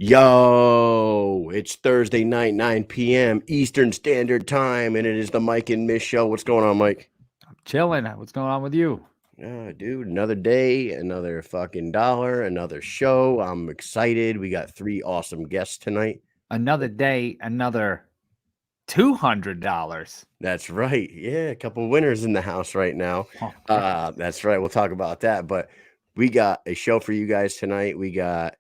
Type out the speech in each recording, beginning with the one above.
Yo, it's Thursday night, 9 p.m. Eastern Standard Time, and it is the Mike and Mish show. What's going on, Mike? I'm chilling. What's going on with you? Dude, another day, another fucking dollar, another show. I'm excited. We got 3 awesome guests tonight. Another day, another $200. That's right. Yeah, a couple winners in the house right now. That's right. We'll talk about that. But we got a show for you guys tonight. We got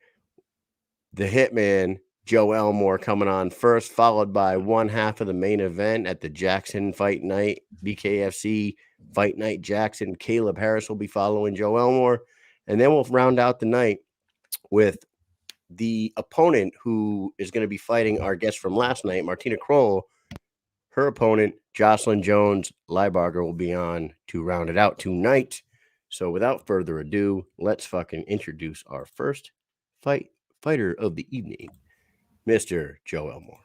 the Hitman, Joe Elmore, coming on first, followed by one half of the main event at the Jackson Fight Night, BKFC Fight Night Jackson. Kaleb Harris will be following Joe Elmore. And then we'll round out the night with the opponent who is going to be fighting our guest from last night, Martyna Krol. Her opponent, Jocelyn Jones-Lybarger, will be on to round it out tonight. So without further ado, let's fucking introduce our first fighter of the evening, Mr. Joe Elmore.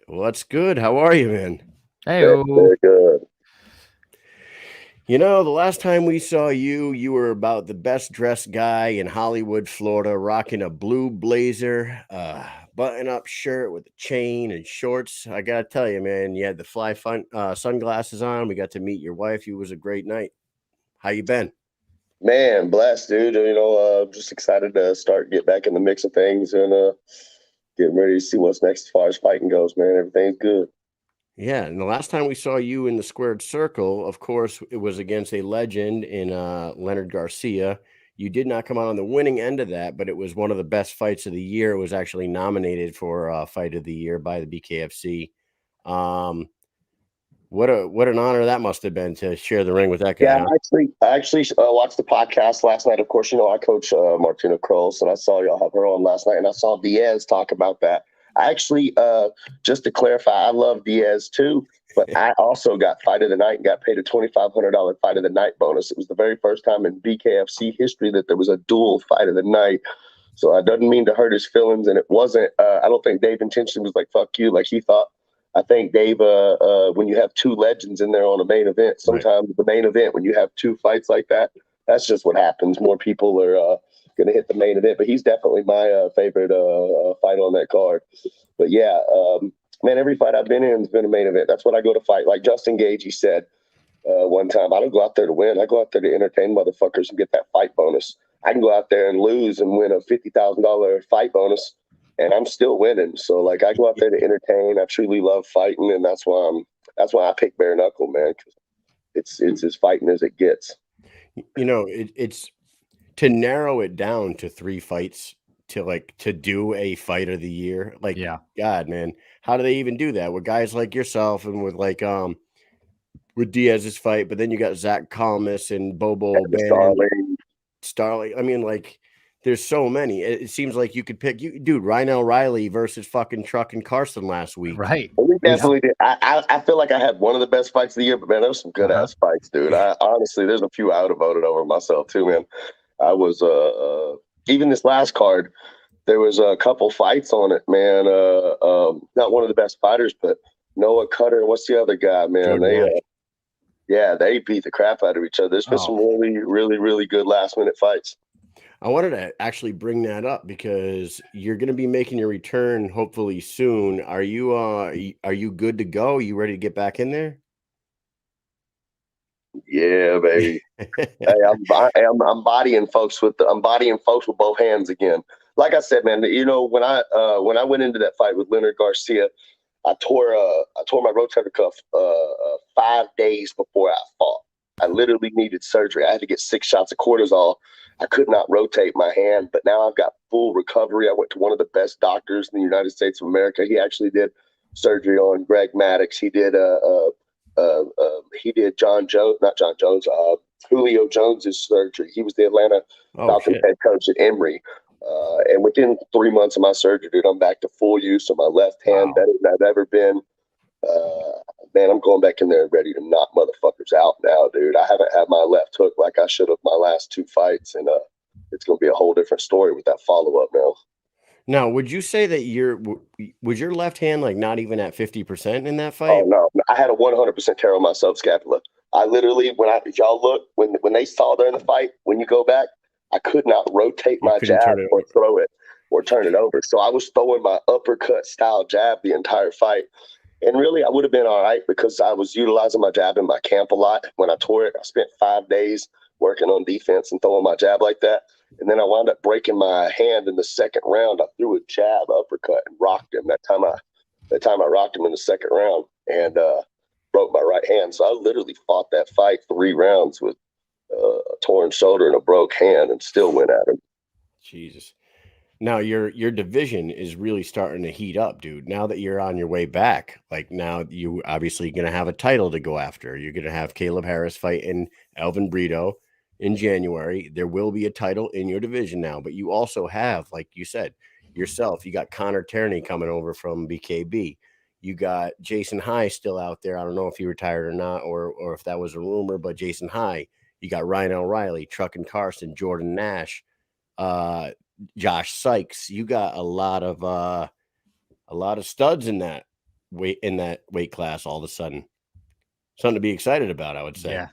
What's good? How are you, man? Hey, very good. You know, the last time we saw you, you were about the best dressed guy in Hollywood, Florida, rocking a blue blazer, button-up shirt with a chain and shorts. I gotta tell you, man, you had the fly sunglasses on. We got to meet your wife. It was a great night. How you been? Man, blessed, dude. You know, just excited to get back in the mix of things and getting ready to see what's next as far as fighting goes, man. Everything's good. Yeah, and the last time we saw you in the squared circle, of course, it was against a legend in Leonard Garcia. You did not come out on the winning end of that, but it was one of the best fights of the year. It was actually nominated for Fight of the Year by the BKFC. What an honor that must have been to share the ring with that guy. Yeah, I actually watched the podcast last night. Of course, you know, I coach Martyna Krol, so I saw y'all have her on last night, and I saw Diaz talk about that. I actually, just to clarify, I love Diaz too, but I also got Fight of the Night and got paid a $2,500 Fight of the Night bonus. It was the very first time in BKFC history that there was a dual Fight of the Night. So I doesn't mean to hurt his feelings, and it wasn't. I don't think Dave intentionally was like "fuck you," like he thought. I think Dave, when you have two legends in there on a main event, sometimes the main event, when you have two fights like that, that's just what happens. More people are going to hit the main event, but he's definitely my favorite fight on that card. But yeah, man, every fight I've been in has been a main event. That's what I go to fight. Like Justin Gagey said one time, I don't go out there to win. I go out there to entertain motherfuckers and get that fight bonus. I can go out there and lose and win a $50,000 fight bonus, and I'm still winning. So like I go out there to entertain. I truly love fighting, and that's why I pick Bare-Knuckle, man. It's as fighting as it gets. You know, it's to narrow it down to 3 fights to do a Fight of the Year. Like, yeah, God, man, how do they even do that with guys like yourself and with like with Diaz's fight? But then you got Zach Kalmus and Bobo Starling. I mean, like, there's so many. It seems like you could pick dude, Ryan Riley versus fucking Truck and Carson last week. Right. We definitely did. I feel like I had one of the best fights of the year, but man, there was some good ass fights, dude. Honestly, there's a few I would have voted over myself too, man. I was even this last card, there was a couple fights on it, man. Not one of the best fighters, but Noah Cutter. What's the other guy, man? They beat the crap out of each other. There's been some really, really, really good last minute fights. I wanted to actually bring that up because you're going to be making your return hopefully soon. Are you good to go? You ready to get back in there? Yeah, baby. Hey, I'm bodying folks with both hands again. Like I said, man, you know, when I went into that fight with Leonard Garcia, I tore my rotator cuff 5 days before I fought. I literally needed surgery. I had to get 6 shots of cortisol. I could not rotate my hand, but now I've got full recovery. I went to one of the best doctors in the United States of America. He actually did surgery on Greg Maddox. He did Julio Jones's surgery. He was the Atlanta Falcons head coach at Emory. And within 3 months of my surgery, dude, I'm back to full use of my left hand, better than I've ever been. Man, I'm going back in there ready to knock motherfuckers out now, dude. I haven't had my left hook like I should have my last 2 fights, and it's going to be a whole different story with that follow-up now. Now, would you say that was your left hand like not even at 50% in that fight? Oh, no. I had a 100% tear on my subscapula. I literally, if y'all look, when they saw during the fight, when you go back, I could not rotate my couldn't jab turn it or over. throw it or turn it over. So I was throwing my uppercut style jab the entire fight. And really, I would have been all right because I was utilizing my jab in my camp a lot. When I tore it, I spent 5 days working on defense and throwing my jab like that. And then I wound up breaking my hand in the second round. I threw a jab uppercut and rocked him. That time I rocked him in the second round and broke my right hand. So I literally fought that fight 3 rounds with a torn shoulder and a broke hand and still went at him. Jesus. Now your division is really starting to heat up, dude. Now that you're on your way back, like now you obviously going to have a title to go after. You're going to have Kaleb Harris fighting Elvin Brito in January. There will be a title in your division now, but you also have, like you said yourself, you got Connor Tierney coming over from BKB. You got Jason High still out there. I don't know if he retired or not, or if that was a rumor, but Jason High. You got Ryan O'Reilly, Truck and Carson, Jordan Nash, Josh Sykes. You got a lot of studs in that weight class all of a sudden. Something to be excited about, I would say.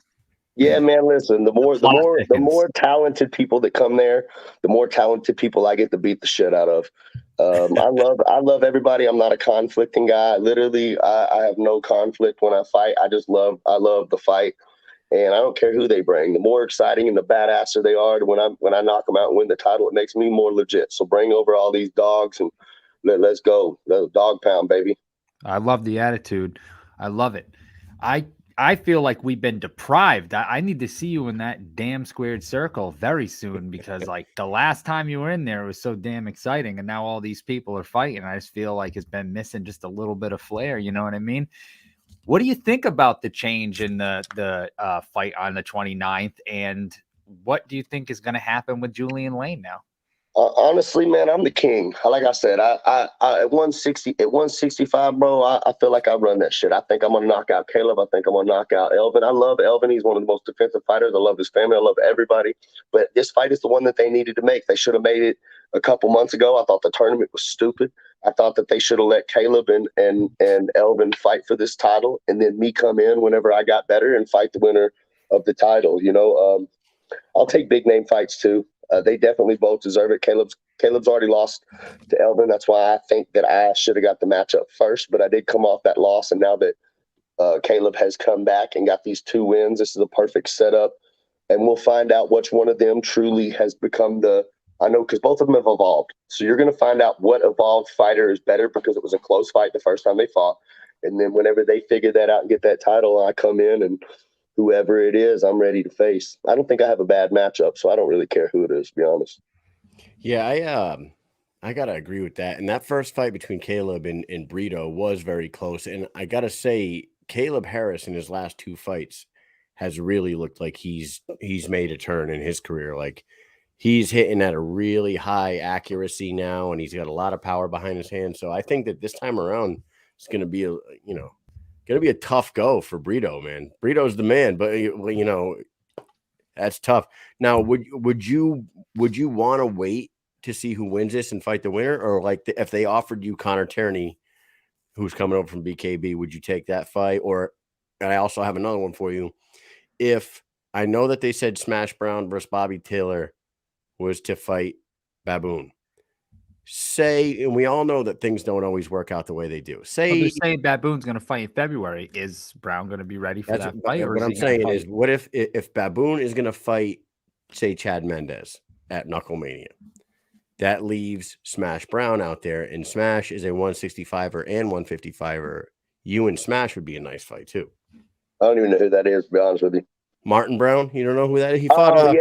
Yeah, man, listen, the more talented people that come there, the more talented people I get to beat the shit out of. I love everybody. I'm not a conflicting guy. Literally, I have no conflict when I fight. I love the fight. And I don't care who they bring. The more exciting and the badasser they are, when I knock them out and win the title, it makes me more legit. So bring over all these dogs and let's go. Dog pound, baby. I love the attitude. I love it. I feel like we've been deprived. I need to see you in that damn squared circle very soon because like the last time you were in there, it was so damn exciting. And now all these people are fighting. I just feel like it's been missing just a little bit of flair. You know what I mean? What do you think about the change in the fight on the 29th? And what do you think is going to happen with Julian Lane now? Honestly, man, I'm the king. Like I said, I at 165, bro, I feel like I run that shit. I think I'm gonna knock out Kaleb. I think I'm gonna knock out Elvin. I love Elvin. He's one of the most defensive fighters. I love his family. I love everybody. But this fight is the one that they needed to make. They should have made it a couple months ago. I thought the tournament was stupid. I thought that they should have let Kaleb and Elvin fight for this title, and then me come in whenever I got better and fight the winner of the title. I'll take big name fights too. They definitely both deserve it. Kaleb's already lost to Elvin. That's why I think that I should have got the matchup first, but I did come off that loss. And now that Kaleb has come back and got these 2 wins, this is a perfect setup. And we'll find out which one of them truly has become because both of them have evolved. So you're going to find out what evolved fighter is better because it was a close fight the first time they fought. And then whenever they figure that out and get that title, I come in and whoever it is, I'm ready to face. I don't think I have a bad matchup, so I don't really care who it is, to be honest. Yeah, I gotta agree with that. And that first fight between Kaleb and Brito was very close. And I gotta say, Kaleb Harris in his last 2 fights has really looked like he's made a turn in his career. Like he's hitting at a really high accuracy now, and he's got a lot of power behind his hand. So I think that this time around it's gonna be a tough go for Brito, man. Brito's the man, but that's tough. Now, would you want to wait to see who wins this and fight the winner, or like if they offered you Connor Tierney, who's coming over from BKB, would you take that fight? Or, and I also have another one for you. If I know that they said Smash Brown versus Bobby Taylor was to fight Baboon. Say, and we all know that things don't always work out the way they do. Say they're saying Baboon's going to fight in February. Is Brown going to be ready for that fight? What I'm saying is, what if Baboon is going to fight, say, Chad Mendez at Knucklemania? That leaves Smash Brown out there, and Smash is a 165er and 155er. You and Smash would be a nice fight too. I don't even know who that is, to be honest with you. Martin Brown, you don't know who that is? He fought. But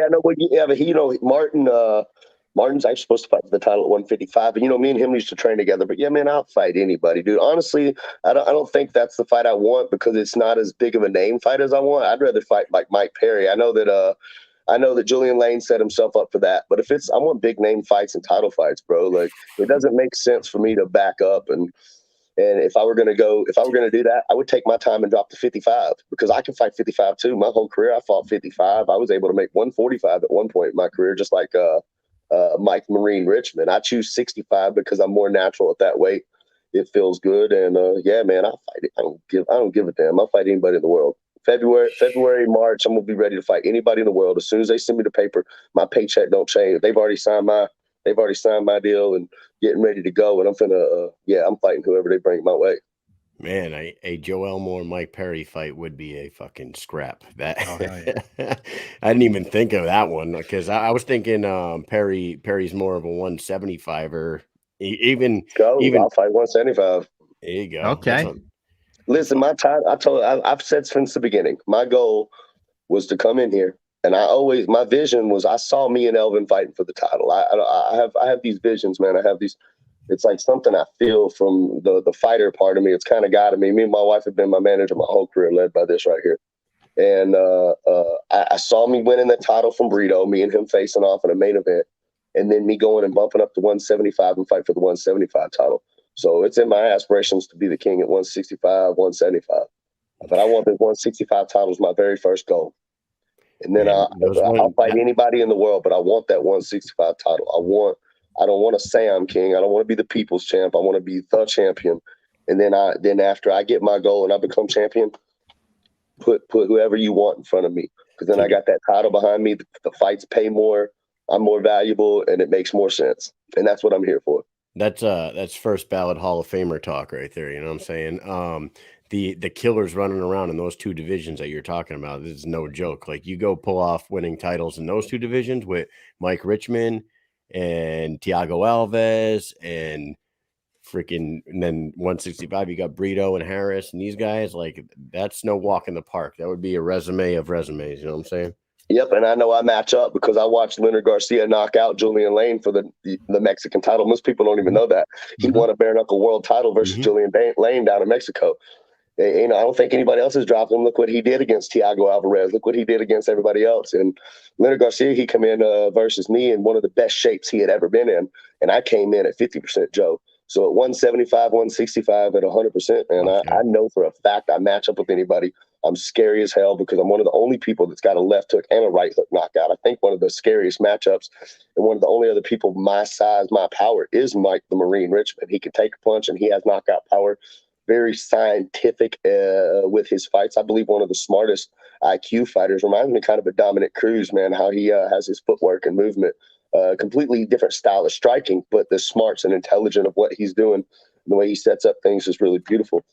Martin's actually supposed to fight for the title at 155. And, me and him used to train together. But, yeah, man, I'll fight anybody, dude. Honestly, I don't think that's the fight I want because it's not as big of a name fight as I want. I'd rather fight like Mike Perry. I know that Julian Lane set himself up for that. But I want big name fights and title fights, bro. Like, it doesn't make sense for me to back up. And if I were going to do that, I would take my time and drop to 55 because I can fight 55 too. My whole career, I fought 55. I was able to make 145 at one point in my career, just like Mike Marine Richmond. I choose 65 because I'm more natural at that weight. It feels good, and yeah, man, I'll fight it. I don't give a damn. I'll fight anybody in the world. February, March, I'm gonna be ready to fight anybody in the world. As soon as they send me the paper, my paycheck don't change. They've already signed my deal and getting ready to go. And I'm I'm fighting whoever they bring my way. Man, a Joe Elmore Mike Perry fight would be a fucking scrap. That yeah. I didn't even think of that one because I was thinking Perry's more of a 175er. Even I'll fight 175. There you go. Okay. Listen, I've said since the beginning, my goal was to come in here, and my vision was I saw me and Elvin fighting for the title. I have these visions, man. I have these. It's like something I feel from the fighter part of me. It's kind of got to me. Me and my wife have been my manager my whole career, led by this right here. And I saw me winning the title from Brito, me and him facing off in a main event, and then me going and bumping up to 175 and fight for the 175 title. So it's in my aspirations to be the king at 165, 175. But I want the 165 title as my very first goal. And then I'll fight anybody in the world, but I want that 165 title. I don't want to say I'm king. I don't want to be the people's champ. I want to be the champion. And then after I get my goal and I become champion, put whoever you want in front of me. Because then I got that title behind me. The fights pay more. I'm more valuable, and it makes more sense. And that's what I'm here for. That's first ballot Hall of Famer talk right there. You know what I'm saying? The killers running around in those two divisions that you're talking about, this is no joke. Like you go pull off winning titles in those two divisions with Mike Richmond and Thiago Alves and then 165, you got Brito and Harris and these guys. Like that's no walk in the park. That would be a resume of resumes. You know what I'm saying? Yep, and I know I match up because I watched Leonard Garcia knock out Julian Lane for the Mexican title. Most people don't even know that. He won a bare-knuckle world title versus Julian Lane down in Mexico. I don't think anybody else has dropped him. Look what he did against Thiago Alvarez. Look what he did against everybody else. And Leonard Garcia, he came in versus me in one of the best shapes he had ever been in, and I came in at 50% Joe. So at 175, 165, at 100%, and I know for a fact I match up with anybody. I'm scary as hell because I'm one of the only people that's got a left hook and a right hook knockout. I think one of the scariest matchups and one of the only other people my size, my power is Mike the Marine Richmond. He can take a punch and he has knockout power. Very scientific with his fights. I believe one of the smartest IQ fighters. Reminds me kind of a Dominic Cruz, man, how he has his footwork and movement. Completely different style of striking, but the smarts and intelligent of what he's doing, the way he sets up things is really beautiful.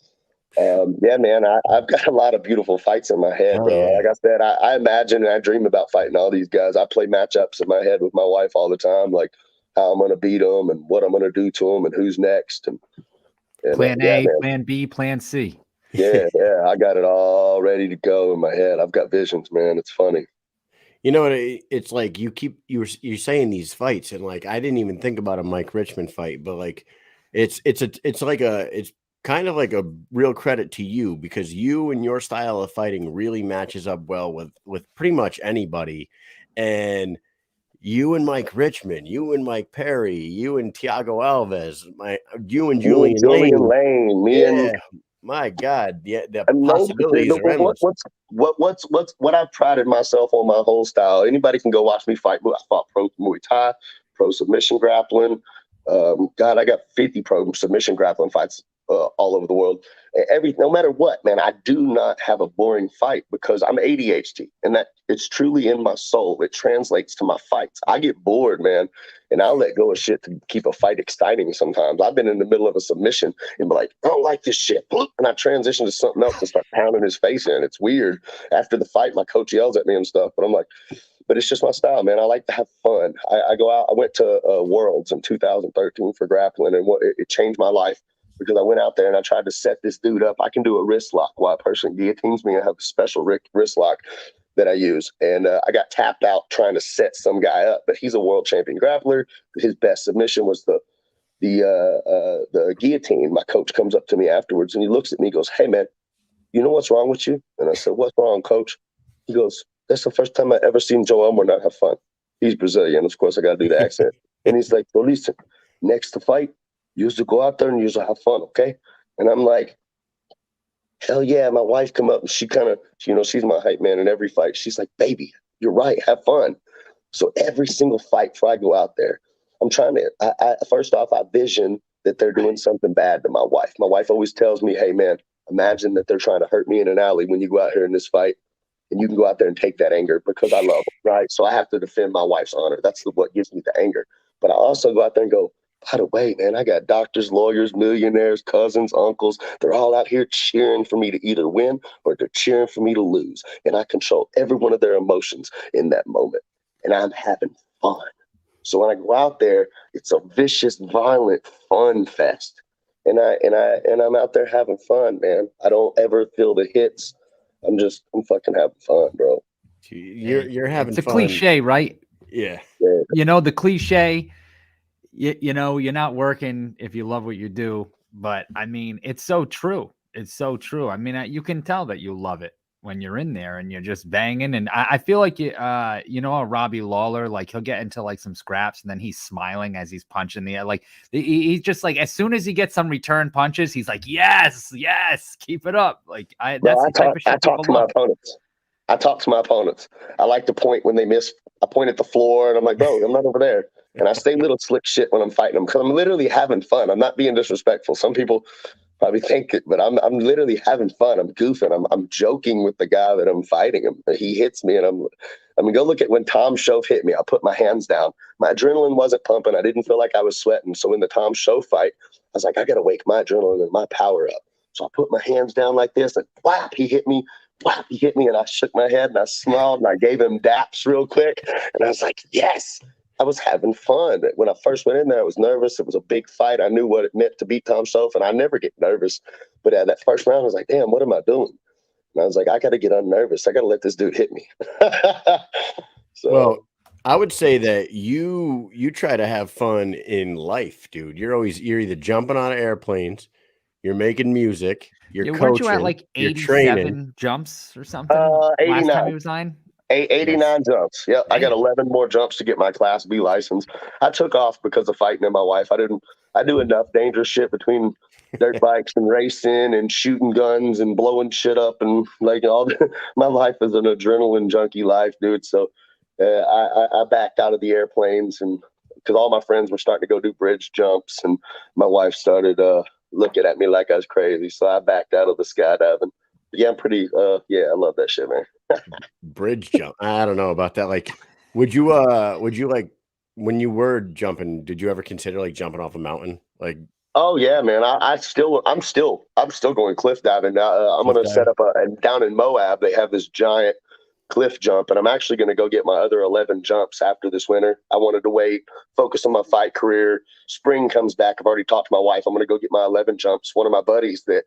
Yeah, man, I've got a lot of beautiful fights in my head, bro. Yeah. Like I said, I imagine and I dream about fighting all these guys. I play matchups in my head with my wife all the time, like how I'm going to beat them and what I'm going to do to them and who's next. And Plan A, Plan B, Plan C. Yeah, I got it all ready to go in my head. I've got visions, man. It's funny. You know what? It's like you're saying these fights, and like I didn't even think about a Mike Richmond fight, but like it's kind of like a real credit to you because you and your style of fighting really matches up well with pretty much anybody. And you and Mike Richmond, you and Mike Perry, you and Thiago Alves, you and Julian Lane. My God, the possibilities are endless. What I've prided myself on my whole style. Anybody can go watch me fight. I fought pro Muay Thai, pro submission grappling. God, I got 50 pro submission grappling fights all over the world. No matter what, man, I do not have a boring fight because I'm ADHD, and that it's truly in my soul. It translates to my fights. I get bored, man, and I'll let go of shit to keep a fight exciting sometimes. I've been in the middle of a submission and be like, I don't like this shit. And I transition to something else and start pounding his face in. It's weird. After the fight, my coach yells at me and stuff, but I'm like, but it's just my style, man. I like to have fun. I go out. I went to Worlds in 2013 for grappling, and it changed my life. Because I went out there and I tried to set this dude up. I can do a wrist lock while a person guillotines me. I have a special wrist lock that I use. And I got tapped out trying to set some guy up. But he's a world champion grappler. His best submission was the guillotine. My coach comes up to me afterwards and he looks at me and goes, hey, man, you know what's wrong with you? And I said, what's wrong, coach? He goes, that's the first time I ever seen Joe Elmore not have fun. He's Brazilian. Of course, I got to do the accent. And he's like, well, listen, next to fight, you used to go out there and you used to have fun, okay? And I'm like, hell yeah. My wife come up and she kind of, she's my hype man in every fight. She's like, baby, you're right. Have fun. So every single fight before I go out there, I'm trying to, first off, I vision that they're doing something bad to my wife. My wife always tells me, hey, man, Imagine that they're trying to hurt me in an alley when you go out here in this fight, and you can go out there and take that anger because I love them, right? So I have to defend my wife's honor. That's what gives me the anger. But I also go out there and go, by the way, man, I got doctors, lawyers, millionaires, cousins, uncles. They're all out here cheering for me to either win or they're cheering for me to lose. And I control every one of their emotions in that moment. And I'm having fun. So when I go out there, it's a vicious, violent fun fest. And I'm out there having fun, man. I don't ever feel the hits. I'm fucking having fun, bro. You're having it's a fun. cliche, right? Yeah. You know, the cliche, you know, you're not working if you love what you do, but I mean, it's so true. It's so true. I mean, you can tell that you love it when you're in there and you're just banging. And I feel like you know, Robbie Lawler, like he'll get into like some scraps and then he's smiling as he's punching the air. Like he's just like, as soon as he gets some return punches, he's like, yes, keep it up. Like that's the type of shit I talk to my opponents. I talk to my opponents. I like to point when they miss. I point at the floor and I'm like, bro, I'm not over there. And I say little slick shit when I'm fighting them because I'm literally having fun. I'm not being disrespectful. Some people probably think it, but I'm literally having fun. I'm goofing. I'm joking with the guy that I'm fighting him. He hits me and I mean, go look at when Tom Shove hit me. I put my hands down. My adrenaline wasn't pumping. I didn't feel like I was sweating. So in the Tom Shove fight, I was like, I got to wake my adrenaline and my power up. So I put my hands down like this and whap, he hit me. Whap, he hit me and I shook my head and I smiled and I gave him daps real quick. And I was like, yes. I was having fun. When I first went in there, I was nervous. It was a big fight. I knew what it meant to beat Tom Shove, and I never get nervous. But at that first round, I was like, damn, what am I doing? And I was like, I got to get unnervous. I got to let this dude hit me. So, well, I would say that you try to have fun in life, dude. You're either jumping on airplanes, you're making music, you're coaching, weren't you at like 87 jumps or something? 89. Last time he was on? 89 jumps. Yep. I got 11 more jumps to get my Class B license. I took off because of fighting and my wife. I do enough dangerous shit between dirt bikes and racing and shooting guns and blowing shit up and like my life is an adrenaline junkie life, dude. So I backed out of the airplanes and because all my friends were starting to go do bridge jumps and my wife started looking at me like I was crazy. So I backed out of the skydiving. Yeah, I'm pretty I love that shit, man. Bridge jump. I don't know about that. Like, would you like when you were jumping, did you ever consider like jumping off a mountain? Like, oh yeah, man. I'm still going cliff diving now. I'm going to set up down in Moab. They have this giant cliff jump, and I'm actually going to go get my other 11 jumps after this winter. I wanted to wait, focus on my fight career. Spring comes back. I've already talked to my wife. I'm going to go get my 11 jumps. One of my buddies that,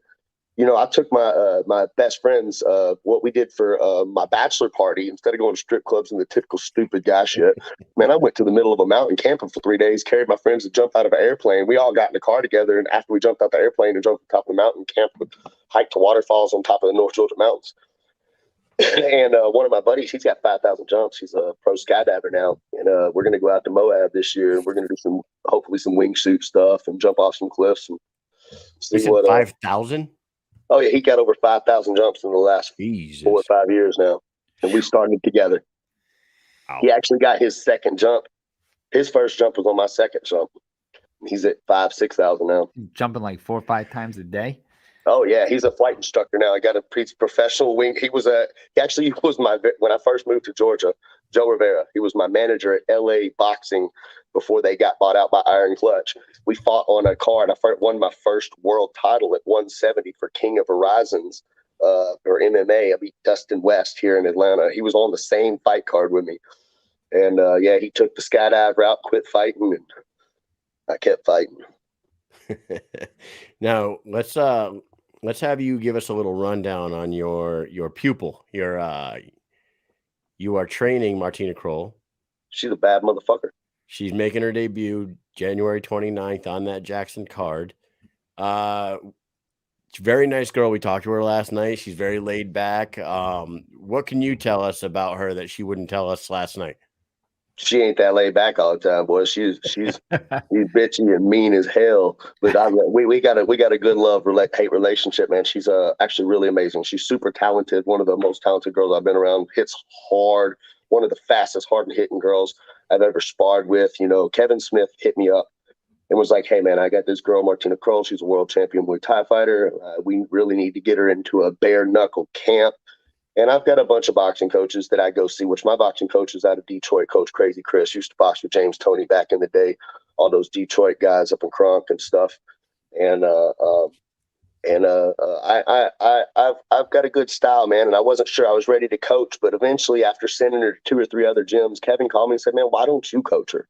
you know, I took my best friends, what we did for my bachelor party, instead of going to strip clubs and the typical stupid guy shit, man, I went to the middle of a mountain camping for 3 days, carried my friends to jump out of an airplane. We all got in the car together, and after we jumped out the airplane and jumped to the top of the mountain, hiked to waterfalls on top of the North Georgia mountains. And one of my buddies, he's got 5,000 jumps. He's a pro skydiver now. And we're going to go out to Moab this year. And we're going to do hopefully some wingsuit stuff and jump off some cliffs and see what. 5,000? Oh, yeah. He got over 5,000 jumps in the last 4 or 5 years now. And we started together. Wow. He actually got his second jump. His first jump was on my second jump. He's at 5,000-6,000 now. Jumping like 4 or 5 times a day. Oh yeah, he's a flight instructor now. I got a professional wing. He was when I first moved to Georgia. Joe Rivera. He was my manager at LA Boxing before they got bought out by Iron Clutch. We fought on a card. I won my first world title at 170 for King of Horizons or MMA. I beat Dustin West here in Atlanta. He was on the same fight card with me, and he took the skydive route, quit fighting, and I kept fighting. Now let's have you give us a little rundown on your pupil. You are training Martyna Krol. She's a bad motherfucker. She's making her debut January 29th on that Jackson card. Very nice girl. We talked to her last night. She's very laid back. What can you tell us about her that she wouldn't tell us last night? She ain't that laid back all the time, boy. She's bitchy and mean as hell. But we got a good love-hate relationship, man. She's actually really amazing. She's super talented. One of the most talented girls I've been around. Hits hard. One of the fastest, hard-hitting girls I've ever sparred with. You know, Kevin Smith hit me up and was like, hey, man, I got this girl, Martyna Krol. She's a world champion Muay Thai fighter. We really need to get her into a bare-knuckle camp. And I've got a bunch of boxing coaches that I go see, which my boxing coach is out of Detroit. Coach Crazy Chris used to box with James Toney back in the day, all those Detroit guys up in Kronk and stuff. And I've got a good style, man. And I wasn't sure I was ready to coach, but eventually, after sending her to 2 or 3 other gyms, Kevin called me and said, "Man, why don't you coach her?"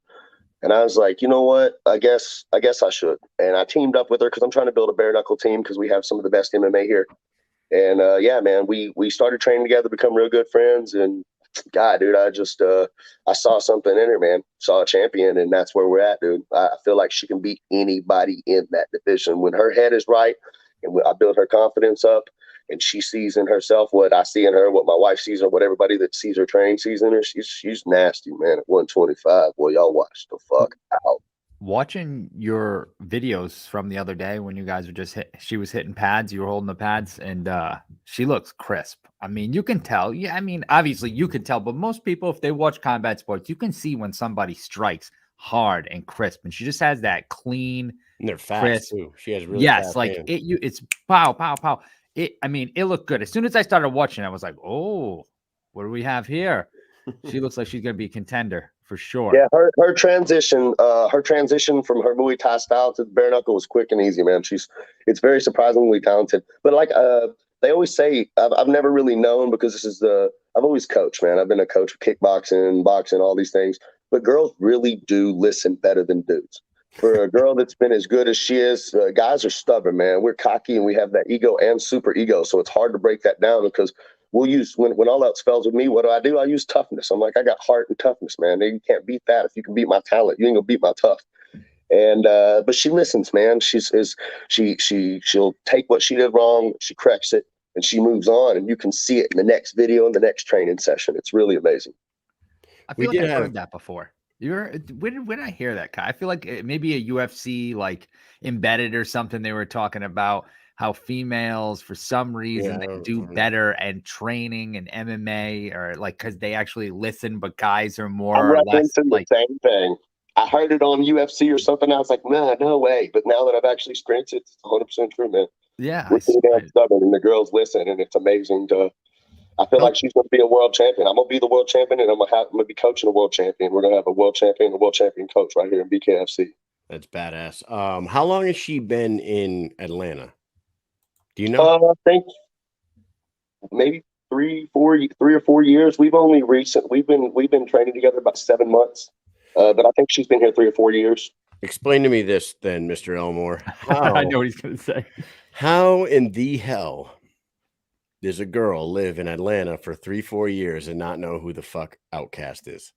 And I was like, you know what? I guess I should. And I teamed up with her because I'm trying to build a bare-knuckle team because we have some of the best MMA here. And yeah, man, we started training together, become real good friends. And God, dude, I just I saw something in her, man. Saw a champion, and that's where we're at, dude. I feel like she can beat anybody in that division when her head is right, and I build her confidence up, and she sees in herself what I see in her, what my wife sees in her, what everybody that sees her train sees in her. She's nasty, man. At 125, boy, y'all watch the fuck out. Watching your videos from the other day when you guys were she was hitting pads, you were holding the pads, and she looks crisp. I mean, you can tell. Yeah, I mean, obviously you can tell, but most people, if they watch combat sports, you can see when somebody strikes hard and crisp, and she just has that clean, and they're fast crisp too. She has really yes, fast like hands. it's pow, pow, pow. I mean, it looked good. As soon as I started watching, I was like, oh, what do we have here? She looks like she's gonna be a contender for sure. Yeah, her transition from her Muay Thai style to the bare knuckle was quick and easy, man. It's very surprisingly talented. But like they always say, I've never really known because I've always coached, man. I've been a coach of kickboxing, boxing, all these things. But girls really do listen better than dudes. For a girl that's been as good as she is, guys are stubborn, man. We're cocky and we have that ego and super ego, so it's hard to break that down because we'll use when all else fails with me. What do? I use toughness. I'm like, I got heart and toughness, man. You can't beat that. If you can beat my talent, you ain't gonna beat my tough. And but she listens, man. She'll take what she did wrong, she corrects it, and she moves on. And you can see it in the next video, in the next training session. It's really amazing. I feel like I've heard that before. When did I hear that, Kai? I feel like maybe a UFC like embedded or something. They were talking about how females, for some reason, they do better and training and MMA, or like because they actually listen, but guys are more or less like the same thing. I heard it on UFC or something. I was like, nah, no way. But now that I've actually experienced it, it's 100% true, man. Yeah, we're damn stubborn, and the girls listen, and it's amazing I feel like she's going to be a world champion. I'm going to be the world champion, and I'm going to be coaching a world champion. We're going to have a world champion coach right here in BKFC. That's badass. How long has she been in Atlanta? Do you know? I think maybe 3 or 4 years. We've been training together about 7 months, but I think she's been here 3 or 4 years. Explain to me this, then, Mr. Elmore. I know what he's going to say. How in the hell does a girl live in Atlanta for 3-4 years and not know who the fuck Outcast is?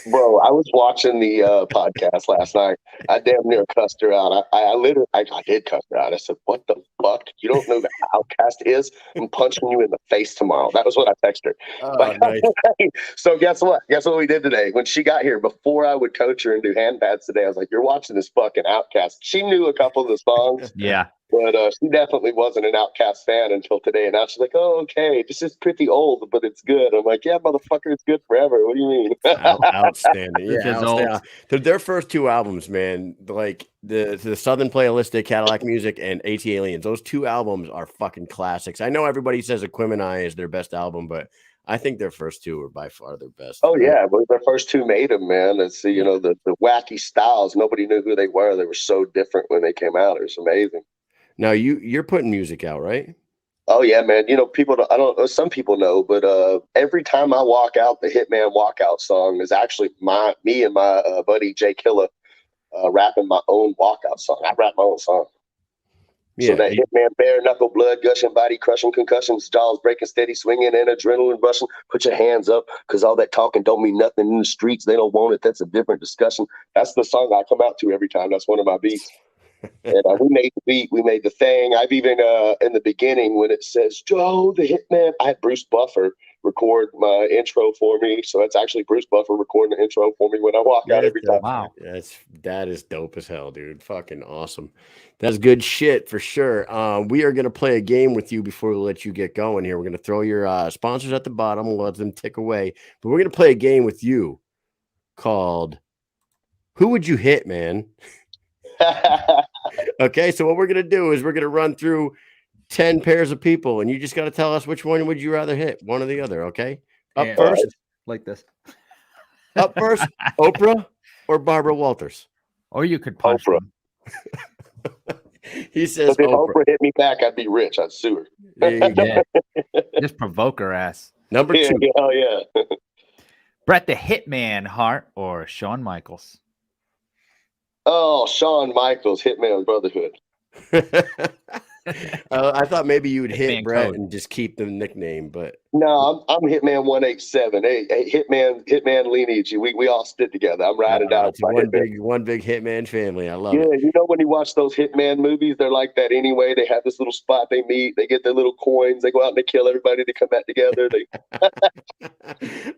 Bro, I was watching the podcast last night. I damn near cussed her out. I did cuss her out. I said, "What the fuck? You don't know who Outcast is? I'm punching you in the face tomorrow." That was what I texted her. Oh, nice. So guess what? Guess what we did today? When she got here, before I would coach her and do hand pads today, I was like, "You're watching this fucking Outcast." She knew a couple of the songs. Yeah. But she definitely wasn't an Outcast fan until today. And now she's like, "Oh, okay, this is pretty old, but it's good." I'm like, "Yeah, motherfucker, it's good forever. What do you mean?" Outstanding. Yeah, outstanding. Their first 2 albums, man, like the Southern Playalistic, Cadillac Music, and AT Aliens. Those 2 albums are fucking classics. I know everybody says Aquemini is their best album, but I think their first 2 are by far their best. Oh, yeah. Well, their first 2 made them, man. It's, you know, the wacky styles. Nobody knew who they were. They were so different when they came out. It was amazing. Now you're putting music out, right? Oh yeah, man. You know, some people know, but every time I walk out, the Hitman walkout song is actually me and my buddy Jay Killa rapping my own walkout song. I rap my own song. Yeah. So that Hitman, bare knuckle, blood gushing, body crushing, concussions, jaws breaking, steady swinging, and adrenaline rushing. Put your hands up, because all that talking don't mean nothing in the streets. They don't want it. That's a different discussion. That's the song I come out to every time. That's one of my beats. And we made the beat, we made the thing. I've even in the beginning when it says Joe the Hitman, I had Bruce Buffer record my intro for me. So it's actually Bruce Buffer recording the intro for me when I walk out every time. Wow, that is dope as hell, dude. Fucking awesome. That's good shit for sure. We are gonna play a game with you before we let you get going here. We're gonna throw your sponsors at the bottom. We'll let them tick away, but we're gonna play a game with you called "Who Would You Hit, Man?" Okay, so what we're gonna do is we're gonna run through 10 pairs of people, and you just got to tell us which one would you rather hit, one or the other. Okay, up Yeah, first, like this. up first, Oprah or Barbara Walters. Or you could punch Oprah. He says Because if Oprah. Oprah hit me back, I'd be rich. I'd sue her. There you go. Yeah. Just provoke her ass. Number Yeah, 2. hell yeah. Brett the Hitman Hart or Shawn Michaels. Oh, Shawn Michaels, Hitman Brotherhood. I thought maybe you would hit Hitman Brett code. and just keep the nickname, but No, I'm Hitman 187. Hey, Hitman lineage. We all stick together. I'm riding down. it's one big Hitman family. I love Yeah, it. you know when you watch those Hitman movies, they're like that anyway. They have this little spot they meet. They get their little coins. They go out and they kill everybody. They come back together.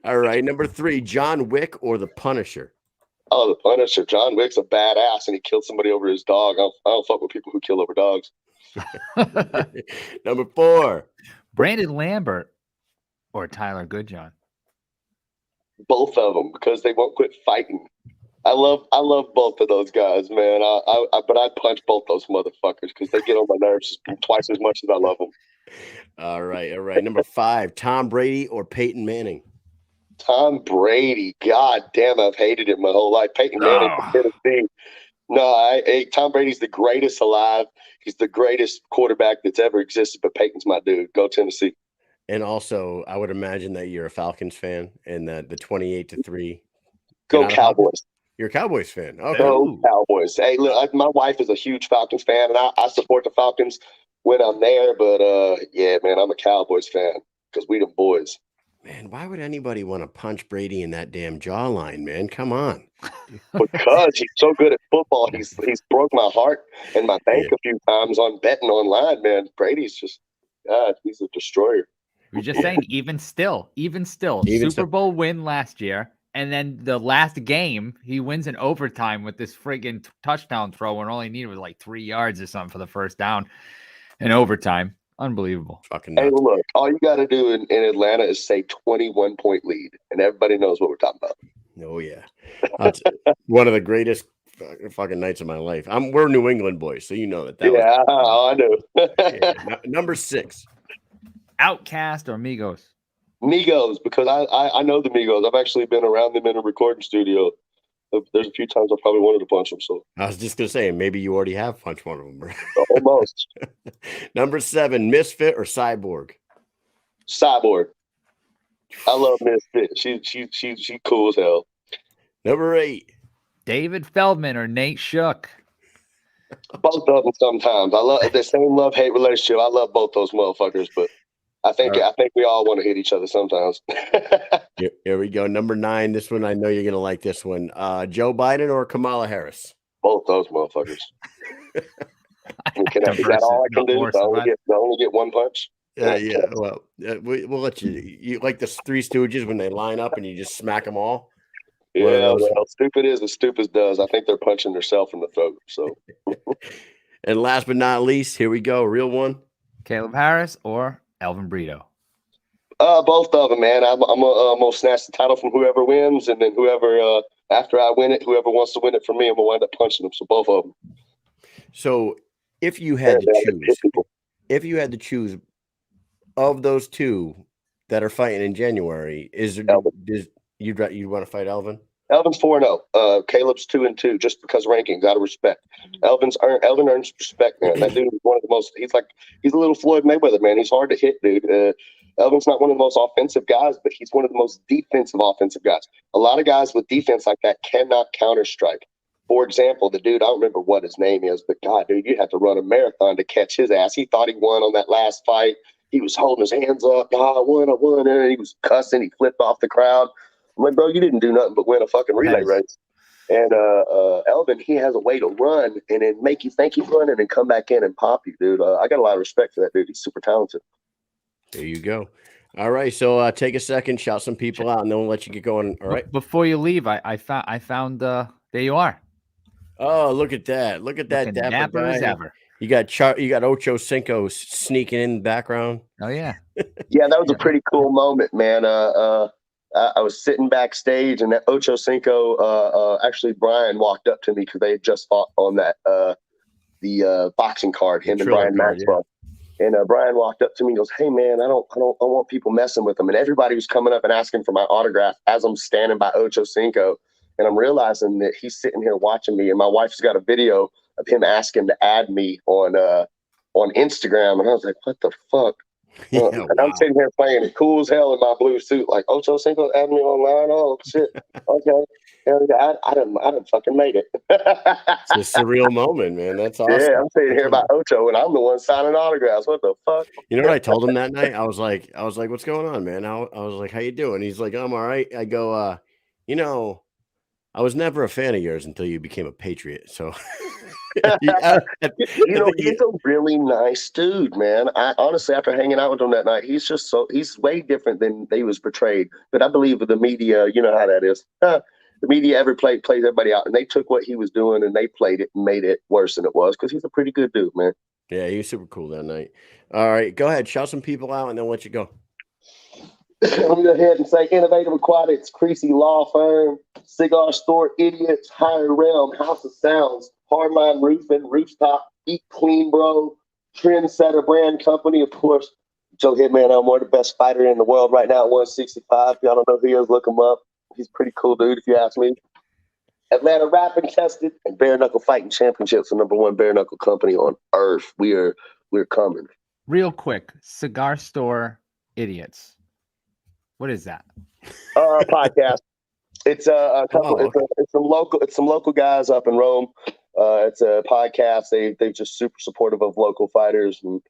All right, number 3, John Wick or the Punisher. Oh, the Punisher. John Wick's a badass, and he killed somebody over his dog. I don't fuck with people who kill over dogs. Number 4, Brandon Lambert or Tyler Goodjohn. Both of them, because they won't quit fighting. I love both of those guys, man. But I'd punch both those motherfuckers because they get on my nerves twice as much as I love them. All right. Number 5, Tom Brady or Peyton Manning. Tom Brady. God damn, I've hated him my whole life. Peyton Manning from Tennessee. No, Tom Brady's the greatest alive. He's the greatest quarterback that's ever existed, but Peyton's my dude. Go Tennessee. And also, I would imagine that you're a Falcons fan and that the 28-3. Go Cowboys. You're a Cowboys fan. Okay. Go Cowboys. Hey, look, my wife is a huge Falcons fan, and I support the Falcons when I'm there. But, yeah, man, I'm a Cowboys fan because we them boys. Man, why would anybody want to punch Brady in that damn jawline, man? Come on. Because he's so good at football. He's broke my heart and my bank a few times on betting online, man. Brady's just, God, he's a destroyer. We're just saying, even still, Super Bowl win last year. And then the last game, he wins in overtime with this friggin' touchdown throw and all he needed was like 3 yards or something for the first down in overtime. Unbelievable. Fucking nuts. Hey, look, all you got to do in Atlanta is say 21-point lead, and everybody knows what we're talking about. Oh, yeah. One of the greatest fucking nights of my life. We're New England boys, so you know that. I know. Yeah. Number 6. Outcast or Migos? Migos, because I know the Migos. I've actually been around them in a recording studio. There's a few times I probably wanted to punch them. So I was just gonna say maybe you already have punched one of them. Almost. Number 7, Misfit or Cyborg? Cyborg. I love Misfit. She cool as hell. Number 8, David Feldman or Nate Shook? Both of them sometimes. I love the same love-hate relationship. I love both those motherfuckers, but I think we all want to hit each other sometimes. Here we go. Number 9. This one, I know you're gonna like this one. Joe Biden or Kamala Harris? Both those motherfuckers. Is that all I can do? I only get one punch? Yeah. Well, we'll let you. You like the Three Stooges when they line up and you just smack them all? Yeah, well, stupid is as stupid does. I think they're punching themselves in the throat. So, and last but not least, here we go. Real one. Kaleb Harris or Elvin Brito? Both of them, man. I'm gonna snatch the title from whoever wins, and then whoever after I win it, whoever wants to win it for me, I'm gonna wind up punching them. So both of them. So if you had to choose, of those two that are fighting in January, you'd want to fight Elvin? Elvin's 4-0. Kaleb's 2-2, just because rankings, out of respect. Elvin earns respect, man. That dude is one of the most. He's a little Floyd Mayweather, man. He's hard to hit, dude. Elvin's not one of the most offensive guys, but he's one of the most defensive offensive guys. A lot of guys with defense like that cannot counter strike. For example, the dude, I don't remember what his name is, but God, dude, you have to run a marathon to catch his ass. He thought he won on that last fight. He was holding his hands up. God, I won. And he was cussing. He flipped off the crowd. I'm like, bro, you didn't do nothing but win a fucking relay race. And Elvin, he has a way to run and then make you think he's running and come back in and pop you, dude. I got a lot of respect for that dude. He's super talented. There you go. All right, so take a second, shout some people out, and then we'll let you get going. All right. Before you leave, I found there you are. Oh, look at that! Look at that dapper as ever. You got Ocho Cinco sneaking in the background. Oh yeah. Yeah, that was a pretty cool moment, man. I was sitting backstage, and that Ocho Cinco, actually Brian walked up to me because they had just fought on that the boxing card, him and Brian Maxwell. Yeah. And Brian walked up to me and goes, "Hey man, I don't want people messing with him." And everybody was coming up and asking for my autograph as I'm standing by Ocho Cinco, and I'm realizing that he's sitting here watching me, and my wife's got a video of him asking to add me on Instagram, and I was like, "What the fuck?" Yeah, and I'm sitting here playing it cool as hell in my blue suit, like Ocho Cinco add me online. Oh shit, okay. I done fucking made it. It's a surreal moment, man. That's awesome. Yeah, I'm sitting here about Ocho, and I'm the one signing autographs. What the fuck? You know what I told him that night? I was like, "What's going on, man?" I was like, "How you doing?" He's like, "I'm all right." I go, "You know, I was never a fan of yours until you became a Patriot." So, he's a really nice dude, man. I honestly, after hanging out with him that night, he's way different than he was portrayed. But I believe with the media, you know how that is. The media plays everybody out, and they took what he was doing and they played it and made it worse than it was, because he's a pretty good dude, man. Yeah, he was super cool that night. All right, go ahead, shout some people out, and then let you go. Let me go ahead and say Innovative Aquatics, Creasy Law Firm, Cigar Store Idiots, Higher Realm, House of Sounds, Hardline Roofing, Rooftop, Eat Clean Bro, Trendsetter Brand Company, of course, Joe Hitman Elmore, the best fighter in the world right now at 165. If y'all don't know who he is, look him up. He's a pretty cool dude, if you ask me. Atlanta Rapping Tested and Bare-Knuckle Fighting Championships, the #1 bare-knuckle company on earth. We're coming. Real quick, Cigar Store Idiots. What is that? Podcast. It's a couple. It's some local guys up in Rome. It's a podcast. They just super supportive of local fighters, and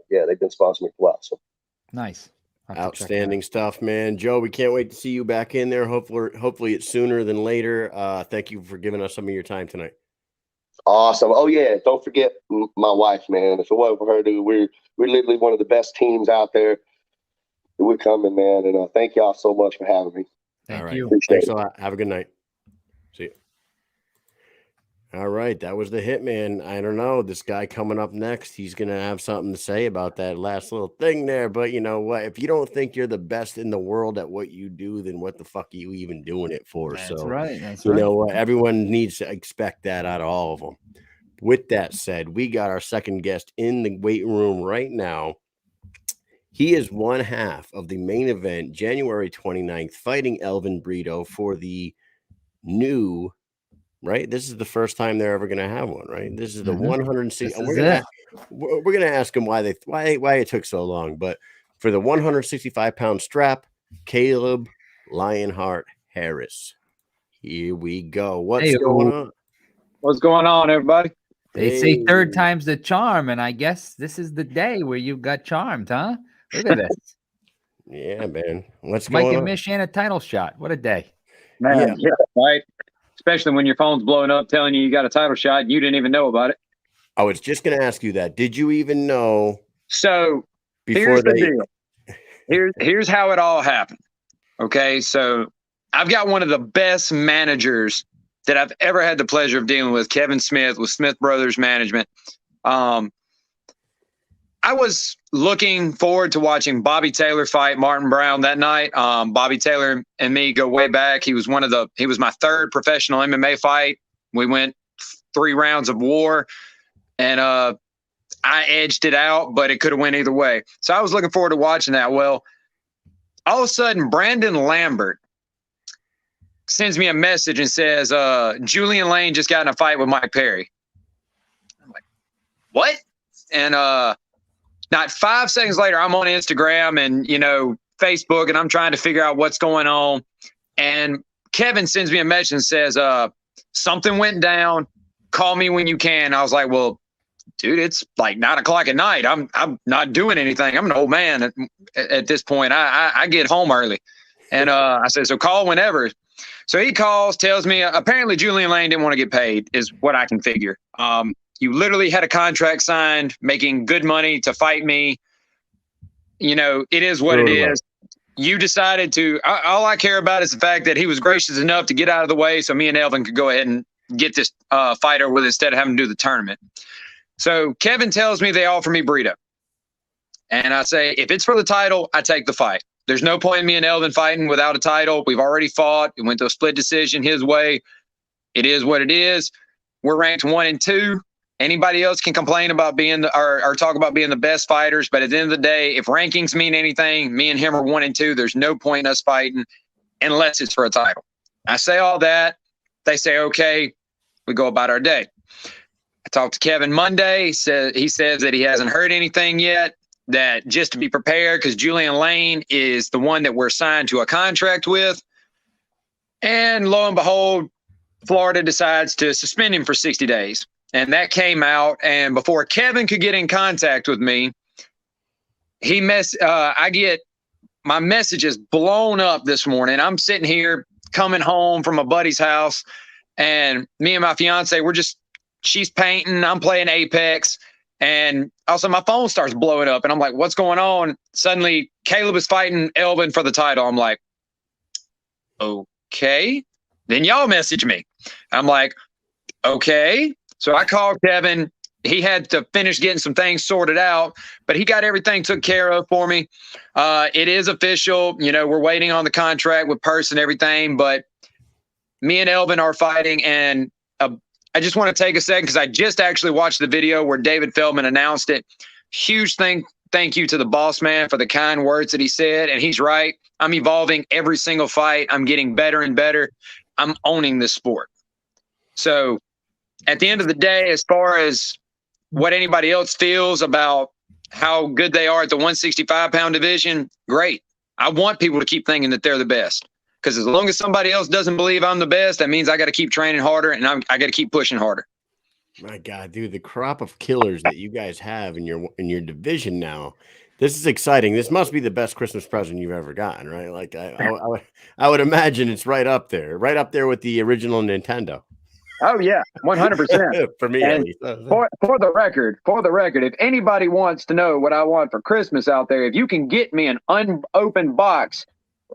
yeah, they've been sponsoring me for a while. So nice. Outstanding stuff, man. Joe, we can't wait to see you back in there. Hopefully it's sooner than later. Thank you for giving us some of your time tonight. Awesome. Oh yeah, don't forget my wife, man. If it wasn't for her, dude, we're literally one of the best teams out there. We're coming, man, and thank y'all so much for having me. Thank you. Thanks a lot. Have a good night. See you. All right, that was the Hitman. I don't know, this guy coming up next, he's going to have something to say about that last little thing there. But you know what? If you don't think you're the best in the world at what you do, then what the fuck are you even doing it for? That's right. That's you right. know what? Everyone needs to expect that out of all of them. With that said, we got our second guest in the weight room right now. He is one half of the main event, January 29th, fighting Elvin Brito for the new, right? This is the first time they're ever going to have one, right? This is the 160. We're going to ask him why it took so long, but for the 165-pound strap, Kaleb Lionheart Harris. Here we go. What's going on? What's going on, everybody? They say third time's the charm, and I guess this is the day where you got charmed, huh? Look at this. Yeah, man. What's Mike going on? and Mish and a title shot. What a day. Man, yeah, right. Especially when your phone's blowing up telling you got a title shot and you didn't even know about it. I was just going to ask you that. Did you even know? So here's the deal. Here's how it all happened. Okay, so I've got one of the best managers that I've ever had the pleasure of dealing with, Kevin Smith, with Smith Brothers Management. I was looking forward to watching Bobby Taylor fight Martin Brown that night. Bobby Taylor and me go way back. He was my third professional MMA fight. We went 3 rounds of war, and I edged it out, but it could have went either way. So I was looking forward to watching that. Well, all of a sudden, Brandon Lambert sends me a message and says, Julian Lane just got in a fight with Mike Perry. I'm like, what? And not 5 seconds later, I'm on Instagram and, Facebook, and I'm trying to figure out what's going on. And Kevin sends me a message and says, something went down. Call me when you can. I was like, well, dude, it's like 9:00 at night. I'm not doing anything. I'm an old man at this point. I get home early. And I said, so call whenever. So he calls, tells me, apparently Julian Lane didn't want to get paid, is what I can figure. You literally had a contract signed, making good money to fight me. It is what it is. You decided to, all I care about is the fact that he was gracious enough to get out of the way so me and Elvin could go ahead and get this fight over with instead of having to do the tournament. So Kevin tells me they offer me Brito. And I say, if it's for the title, I take the fight. There's no point in me and Elvin fighting without a title. We've already fought. It went to a split decision his way. It is what it is. We're ranked 1 and 2. Anybody else can complain about being or talk about being the best fighters, but at the end of the day, if rankings mean anything, me and him are 1 and 2. There's no point in us fighting unless it's for a title. I say all that. They say, okay, we go about our day. I talked to Kevin Monday. He says that he hasn't heard anything yet, that just to be prepared, because Julian Lane is the one that we're signed to a contract with. And lo and behold, Florida decides to suspend him for 60 days. And that came out. And before Kevin could get in contact with me, I get my messages blown up this morning. I'm sitting here coming home from a buddy's house, and me and my fiance, she's painting, I'm playing Apex, and also my phone starts blowing up, and I'm like, what's going on? Suddenly, Kaleb is fighting Elvin for the title. I'm like, okay. Then y'all message me. I'm like, okay. So I called Kevin. He had to finish getting some things sorted out, but he got everything took care of for me. It is official. We're waiting on the contract with Purse and everything, but me and Elvin are fighting. And I just want to take a second, because I just actually watched the video where David Feldman announced it. Huge thank you to the boss man for the kind words that he said. And he's right. I'm evolving every single fight. I'm getting better and better. I'm owning this sport. So at the end of the day, as far as what anybody else feels about how good they are at the 165-pound division, great. I want people to keep thinking that they're the best, because as long as somebody else doesn't believe I'm the best, that means I got to keep training harder, and I got to keep pushing harder. My God, dude, the crop of killers that you guys have in your division now, this is exciting. This must be the best Christmas present you've ever gotten, right? Like I would imagine it's right up there with the original Nintendo. Oh yeah, 100%. For me, at least. For the record, if anybody wants to know what I want for Christmas out there, if you can get me an unopened box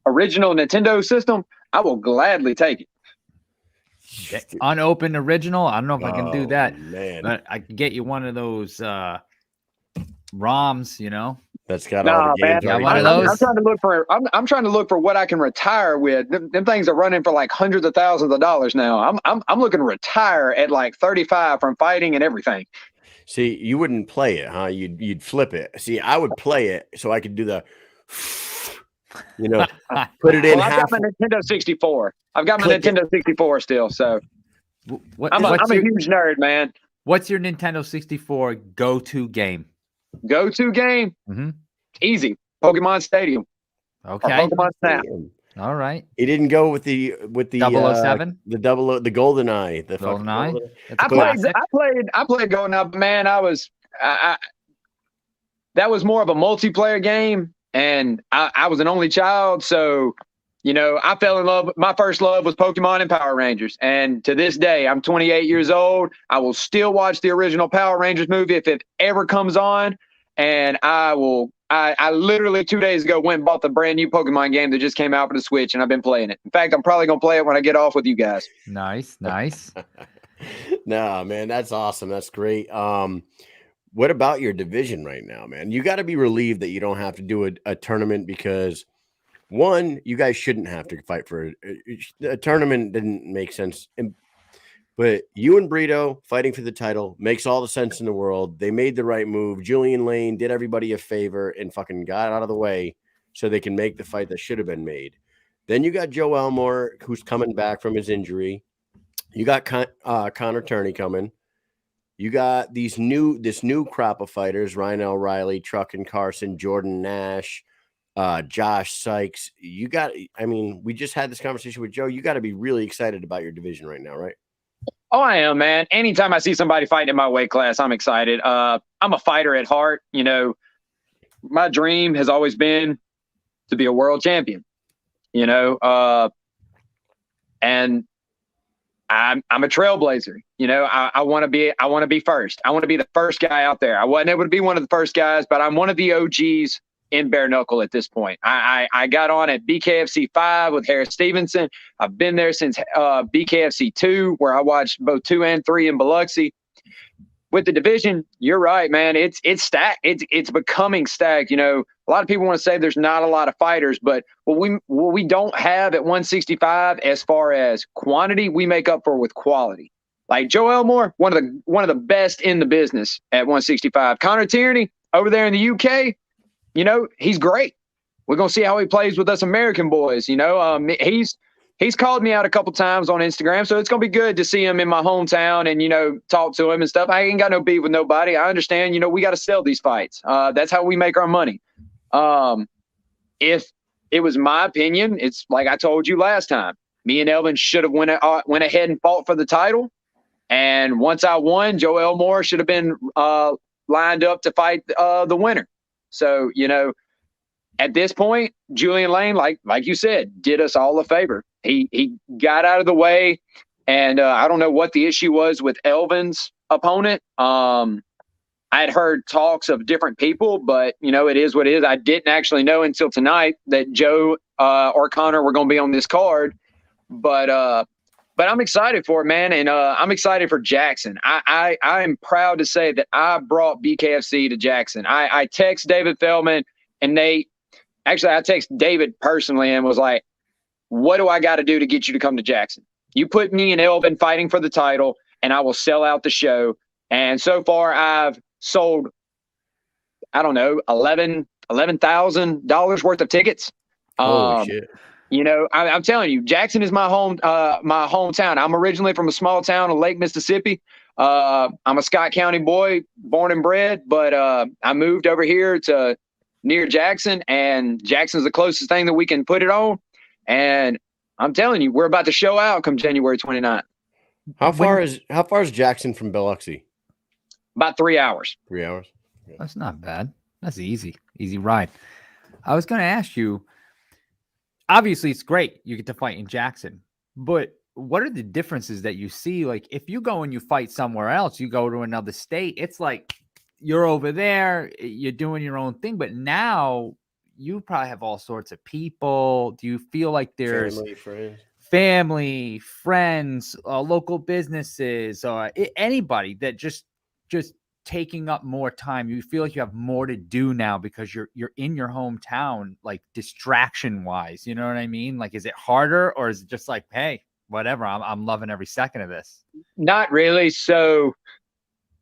original Nintendo system, I will gladly take it. Unopened original? I don't know if I can do that. Man. But I can get you one of those ROMs, That's got all the games. Man. One of those? I'm trying to look for what I can retire with. Them things are running for like hundreds of thousands of dollars now. I'm looking to retire at like 35 from fighting and everything. See, you wouldn't play it, huh? You'd flip it. See, I would play it so I could do the put it in I've half. got my Nintendo 64. I've got my Nintendo 64 still, so I'm a huge nerd, man. What's your Nintendo 64 go-to game? Go-to game? Mm-hmm. Easy. Pokemon Stadium. Okay. Or Pokemon Snap. All right. He didn't go with the 007? the GoldenEye. The GoldenEye? I played GoldenEye, man. That was more of a multiplayer game, and I was an only child, so I fell in love. My first love was Pokemon and Power Rangers. And to this day, I'm 28 years old. I will still watch the original Power Rangers movie if it ever comes on. And I literally 2 days ago went and bought the brand new Pokemon game that just came out for the Switch, and I've been playing it. In fact, I'm probably going to play it when I get off with you guys. Nice. No, man, that's awesome. That's great. What about your division right now, man? You got to be relieved that you don't have to do a tournament, because one, you guys shouldn't have to fight for a tournament. Didn't make sense. But you and Brito fighting for the title makes all the sense in the world. They made the right move. Julian Lane did everybody a favor and fucking got out of the way so they can make the fight that should have been made. Then you got Joe Elmore, who's coming back from his injury. You got Connor Turney coming. You got this new crop of fighters: Ryan L. Riley, Truck and Carson, Jordan Nash, Josh Sykes. We just had this conversation with Joe. You got to be really excited about your division right now, right? Oh, I am, man. Anytime I see somebody fighting in my weight class, I'm excited. I'm a fighter at heart. My dream has always been to be a world champion, and I'm a trailblazer. I want to be first. I want to be the first guy out there. I wasn't able to be one of the first guys, but I'm one of the OGs in Bare-Knuckle at this point. I got on at BKFC 5 with Harris Stevenson. I've been there since BKFC 2, where I watched both 2 and 3 in Biloxi. with the division, you're right, man. It's stacked. It's becoming stacked. You know, a lot of people want to say there's not a lot of fighters, but what we don't have at 165 as far as quantity, we make up for with quality. Like Joe Elmore, one of the best in the business at 165. Connor Tierney over there in the UK, you know, he's great. We're gonna see how he plays with us American boys. You know, he's called me out a couple times on Instagram, so it's gonna be good to see him in my hometown and, you know, talk to him and stuff. I ain't got no beef with nobody. I understand. You know, we got to sell these fights. That's how we make our money. If it was my opinion, it's like I told you last time. Me and Elvin should have went ahead and fought for the title. And once I won, Joe Elmore should have been lined up to fight the winner. So, you know, at this point, Julian Lane, like you said, did us all a favor. He got out of the way, and I don't know what the issue was with Elvin's opponent. I had heard talks of different people, but, you know, it is what it is. I didn't actually know until tonight that Joe or Connor were going to be on this card. But I'm excited for it, man, and I'm excited for Jackson. I'm proud to say that I brought BKFC to Jackson. I text David Feldman and Nate. Actually, I text David personally and was like, what do I got to do to get you to come to Jackson? You put me and Elvin fighting for the title, and I will sell out the show. And so far, I've sold, I don't know, $11,000 worth of tickets. Holy shit. You know, I'm telling you, Jackson is my hometown. I'm originally from a small town in Lake Mississippi. I'm a Scott County boy, born and bred, but I moved over here to near Jackson, and Jackson's the closest thing that we can put it on. And I'm telling you, we're about to show out come January 29th. How far is Jackson from Biloxi? About 3 hours. 3 hours. Yeah. That's not bad. That's easy ride. I was going to ask you, obviously it's great you get to fight in Jackson, but what are the differences that you see? Like if you go and you fight somewhere else, you go to another state, it's like you're over there, you're doing your own thing, but now you probably have all sorts of people. Do you feel like there's family, friends, local businesses, anybody that just taking up more time? You feel like you have more to do now because you're in your hometown, like distraction wise, you know what I mean? Like, is it harder, or is it just like, hey, whatever, I'm loving every second of this? Not really. So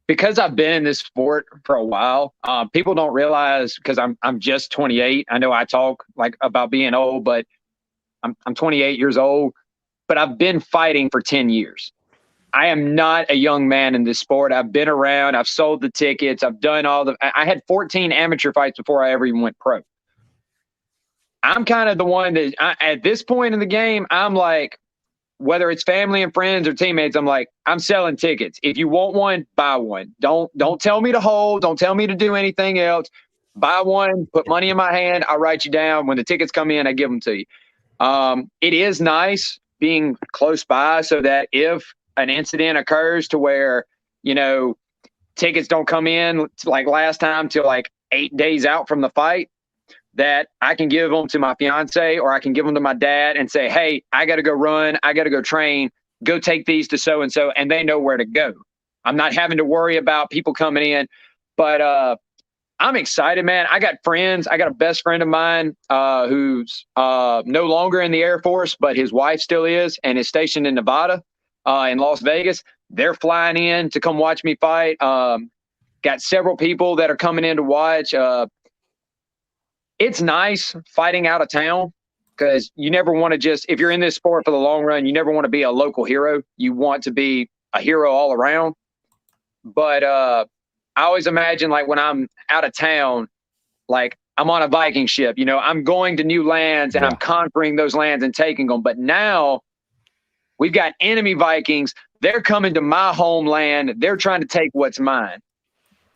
because I've been in this sport for a while, people don't realize, because I'm just 28. I know I talk like about being old, but I'm 28 years old, but I've been fighting for 10 years. I am not a young man in this sport. I've been around. I've sold the tickets. I've done I had 14 amateur fights before I ever even went pro. I'm kind of the one that at this point in the game, I'm like, whether it's family and friends or teammates, I'm like, I'm selling tickets. If you want one, buy one. Don't tell me to hold. Don't tell me to do anything else. Buy one, put money in my hand. I'll write you down. When the tickets come in, I give them to you. It is nice being close by so that if an incident occurs to where, you know, tickets don't come in like last time till like 8 days out from the fight, that I can give them to my fiance, or I can give them to my dad and say, hey, I got to go run. I got to go train. Go take these to so-and-so, and they know where to go. I'm not having to worry about people coming in. But I'm excited, man. I got friends. I got a best friend of mine who's no longer in the Air Force, but his wife still is, and is stationed in Nevada, in Las Vegas. They're flying in to come watch me fight. Got several people that are coming in to watch. It's nice fighting out of town, because you never want to just, if you're in this sport for the long run, you never want to be a local hero. You want to be a hero all around. But I always imagine, like, when I'm out of town, like I'm on a Viking ship, you know, I'm going to new lands and I'm conquering those lands and taking them. But now we've got enemy Vikings. They're coming to my homeland. They're trying to take what's mine.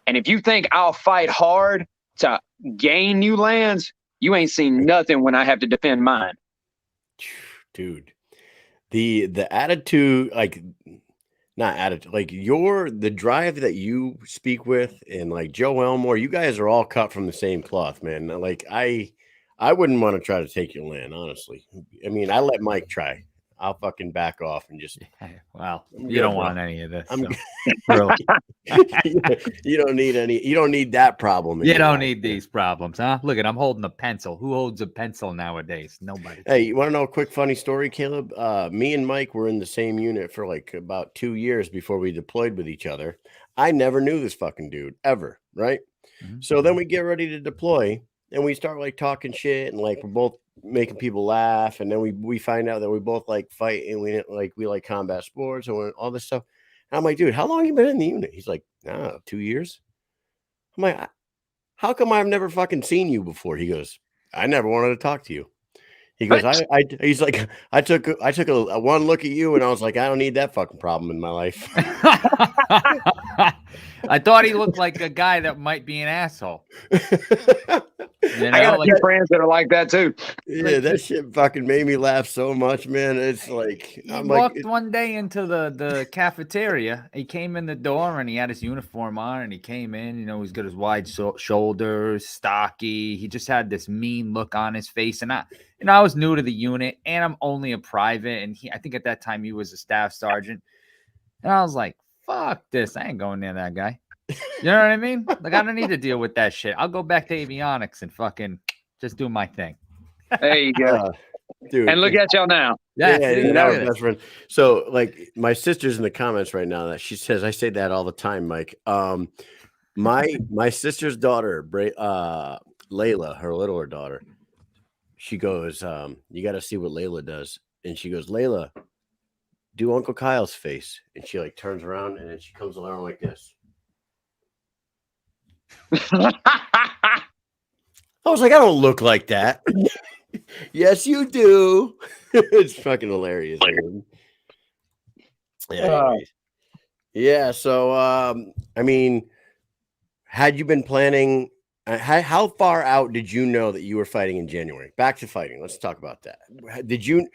And if you think I'll fight hard to gain new lands, you ain't seen nothing when I have to defend mine. Dude, the attitude, like, not attitude, like the drive that you speak with, and like Joe Elmore, you guys are all cut from the same cloth, man. Like I wouldn't want to try to take your land, honestly. I mean, I let Mike try. I'll fucking back off and just. Well, I'm you good, don't bro. want any of this. I'm So. Really. You don't need any. You don't need that problem. in You your don't life. need these problems, huh? Look at, I'm holding a pencil. Who holds a pencil nowadays? Nobody. Hey, you want to know a quick funny story, Caleb? Me and Mike were in the same unit for like about 2 years before we deployed with each other. I never knew this fucking dude ever, right? Mm-hmm. So then we get ready to deploy and we start like talking shit and like we're both making people laugh. And then we find out that we both like fight and we like combat sports and all this stuff. And I'm like, dude, how long you been in the unit? He's like, 2 years. I'm like, how come I've never fucking seen you before? He goes, I never wanted to talk to you. He goes, he's like, I took a one look at you and I was like, I don't need that fucking problem in my life. I thought he looked like a guy that might be an asshole. You know, I got a few friends that are like that too. Yeah, that shit fucking made me laugh so much, man. It's like he walked one day into the cafeteria. He came in the door and he had his uniform on and he came in, you know, he's got his wide shoulders, stocky. He just had this mean look on his face. And I was new to the unit and I'm only a private. And I think at that time he was a staff sergeant. And I was like, fuck this. I ain't going near that guy. You know what I mean? Like, I don't need to deal with that shit. I'll go back to avionics and fucking just do my thing. There you go. Dude. And look at y'all now. Yeah, best friend. So, like, my sister's in the comments right now that she says, I say that all the time, Mike. My sister's daughter, Layla, her littler daughter, she goes, you got to see what Layla does. And she goes, Layla, do Uncle Kyle's face. And she like turns around and then she comes along like this. I was like, I don't look like that. Yes, you do. It's fucking hilarious. Yeah. So, I mean, had you been planning? How far out did you know that you were fighting in January? Back to fighting. Let's talk about that. Did you?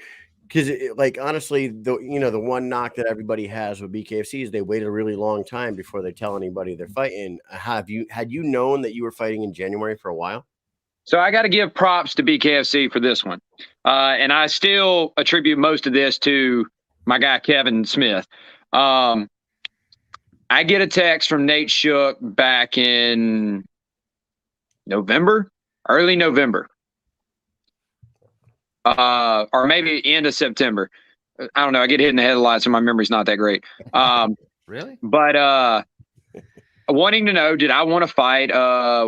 Because, like, honestly, the one knock that everybody has with BKFC is they wait a really long time before they tell anybody they're fighting. Had you known that you were fighting in January for a while? So I got to give props to BKFC for this one. And I still attribute most of this to my guy, Kevin Smith. I get a text from Nate Shook back in early November. Or maybe end of September. I don't know. I get hit in the headlights, so my memory's not that great. Really? But wanting to know, did I want to fight?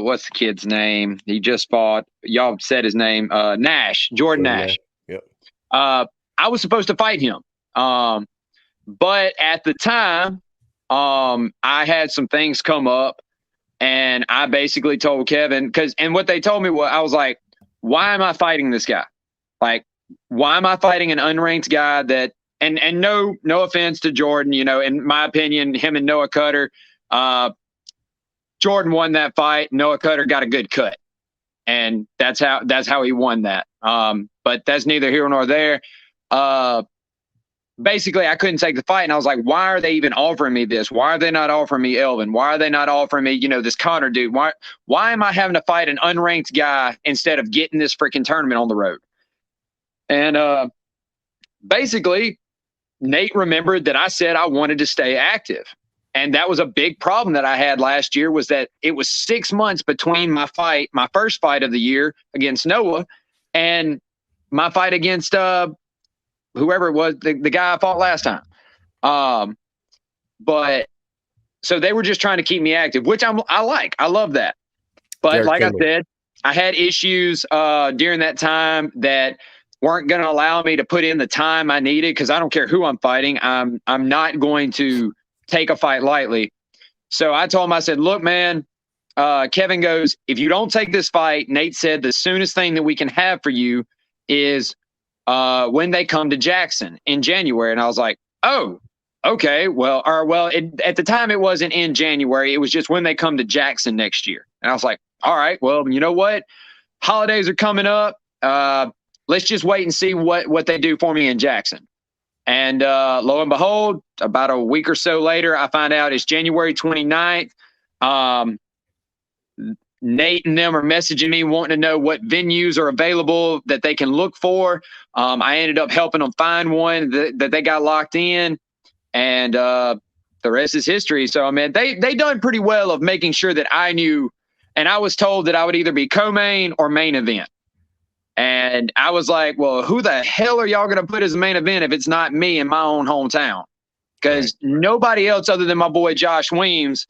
What's the kid's name? He just fought. Y'all said his name. Nash, Jordan Nash. Yep. I was supposed to fight him. But at the time, I had some things come up, and I basically told Kevin and what they told me was, I was like, why am I fighting this guy? Like, why am I fighting an unranked guy that, and no offense to Jordan, you know, in my opinion, him and Noah Cutter, Jordan won that fight. Noah Cutter got a good cut. And that's how he won that. But that's neither here nor there. Basically, I couldn't take the fight. And I was like, why are they even offering me this? Why are they not offering me Elvin? Why are they not offering me, you know, this Connor dude? Why am I having to fight an unranked guy instead of getting this freaking tournament on the road? And basically, Nate remembered that I said I wanted to stay active. And that was a big problem that I had last year, was that it was 6 months between my first fight of the year against Noah, and my fight against whoever it was, the guy I fought last time. But so they were just trying to keep me active, which I like. I love that. But like I said, I had issues during that time that weren't going to allow me to put in the time I needed, because I don't care who I'm fighting. I'm not going to take a fight lightly. So I told him, I said, look, man, Kevin goes, if you don't take this fight, Nate said the soonest thing that we can have for you is when they come to Jackson in January. And I was like, oh, okay. Well, at the time it wasn't in January. It was just when they come to Jackson next year. And I was like, all right, well, you know what? Holidays are coming up. Let's just wait and see what they do for me in Jackson. And lo and behold, about a week or so later, I find out it's January 29th. Nate and them are messaging me wanting to know what venues are available that they can look for. I ended up helping them find one that they got locked in, and the rest is history. So, I mean, they done pretty well of making sure that I knew, and I was told that I would either be co-main or main event. And I was like, well, who the hell are y'all going to put as a main event if it's not me in my own hometown? Because nobody else other than my boy Josh Weems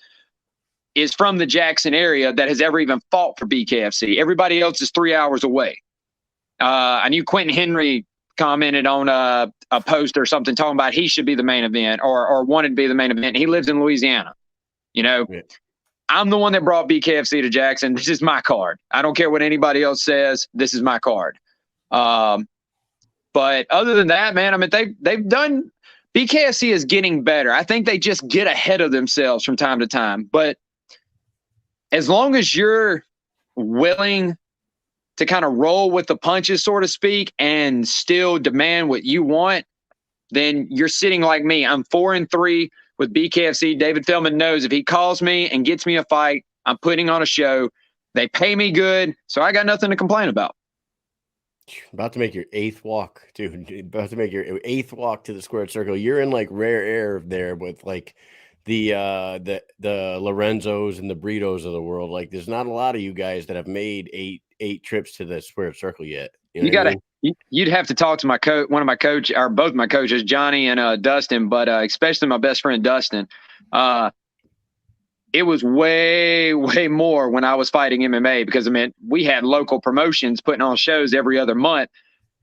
is from the Jackson area that has ever even fought for BKFC. Everybody else is 3 hours away. I knew Quentin Henry commented on a post or something talking about he should be the main event or wanted to be the main event. He lives in Louisiana. You know, I'm the one that brought BKFC to Jackson. This is my card. I don't care what anybody else says. This is my card. But other than that, man, I mean, they've done. BKFC is getting better. I think they just get ahead of themselves from time to time. But as long as you're willing to kind of roll with the punches, so to speak, and still demand what you want, then you're sitting like me. I'm 4-3 with BKFC. David Feldman knows if he calls me and gets me a fight, I'm putting on a show. They pay me good, so I got nothing to complain about. About to make your 8th walk, dude. About to make your 8th walk to the squared circle. You're in like rare air there with like the Lorenzos and the Britos of the world. Like, there's not a lot of you guys that have made eight trips to the squared circle yet. You gotta. You'd have to talk to my coach, one of my coach, or both my coaches, Johnny and Dustin, but especially my best friend Dustin. It was way, way more when I was fighting MMA because, I mean, we had local promotions putting on shows every other month.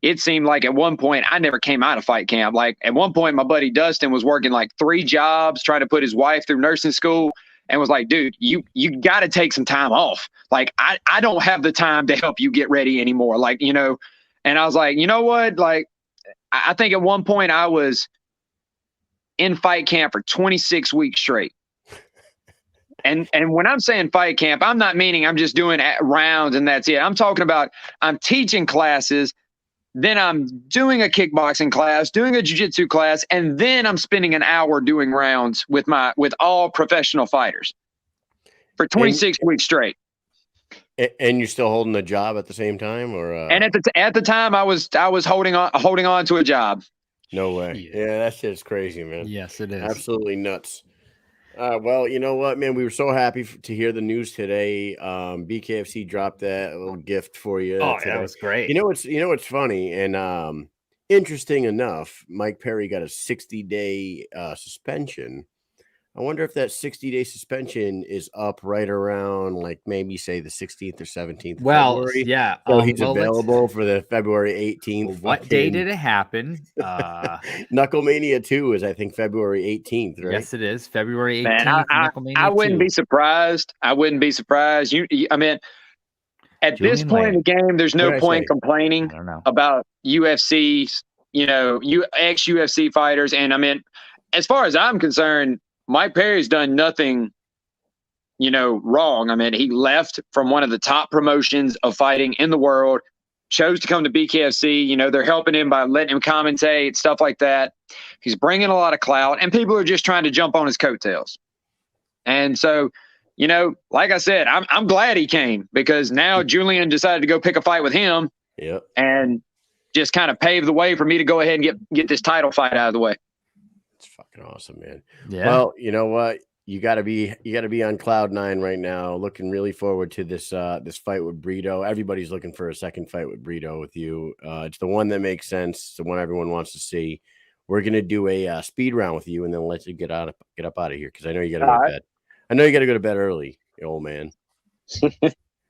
It seemed like at one point I never came out of fight camp. Like at one point, my buddy Dustin was working like 3 jobs, trying to put his wife through nursing school, and was like, dude, you got to take some time off. Like, I don't have the time to help you get ready anymore. Like, you know, and I was like, you know what? Like, I think at one point I was in fight camp for 26 weeks straight. And when I'm saying fight camp, I'm not meaning I'm just doing rounds and that's it. I'm talking about I'm teaching classes, then I'm doing a kickboxing class, doing a jiu-jitsu class, and then I'm spending an hour doing rounds with all professional fighters for 26 weeks straight. And you're still holding a job at the same time, or? And at the time, I was holding on to a job. No way. Yeah, that shit's crazy, man. Yes, it is. Absolutely nuts. Well, you know what, man? We were so happy to hear the news today. BKFC dropped that little gift for you. Oh, that was great. You know what's funny and interesting enough. Mike Perry got a 60-day suspension. I wonder if that 60-day suspension is up right around, like, maybe say the 16th or 17th. Well, February. yeah. So he's available for the February 18th. Well, what day did it happen? Knucklemania 2 is, I think, February 18th, right? Yes, it is. February 18th. Man, I wouldn't be surprised. I mean, at this point in the game, there's no point complaining about UFC's, ex-UFC fighters. And I mean, as far as I'm concerned, Mike Perry's done nothing, wrong. I mean, he left from one of the top promotions of fighting in the world, chose to come to BKFC. They're helping him by letting him commentate, stuff like that. He's bringing a lot of clout, and people are just trying to jump on his coattails. And so, like I said, I'm glad he came because now Julian decided to go pick a fight with him. Yep. And just kind of paved the way for me to go ahead and get this title fight out of the way. It's fucking awesome, man. Yeah. Well, you know what? You gotta be on cloud 9 right now. Looking really forward to this fight with Brito. Everybody's looking for a second fight with Brito with you. It's the one that makes sense. It's the one everyone wants to see. We're gonna do a speed round with you, and then let you get up out of here because I know you gotta go to bed. I know you gotta go to bed early, you old man.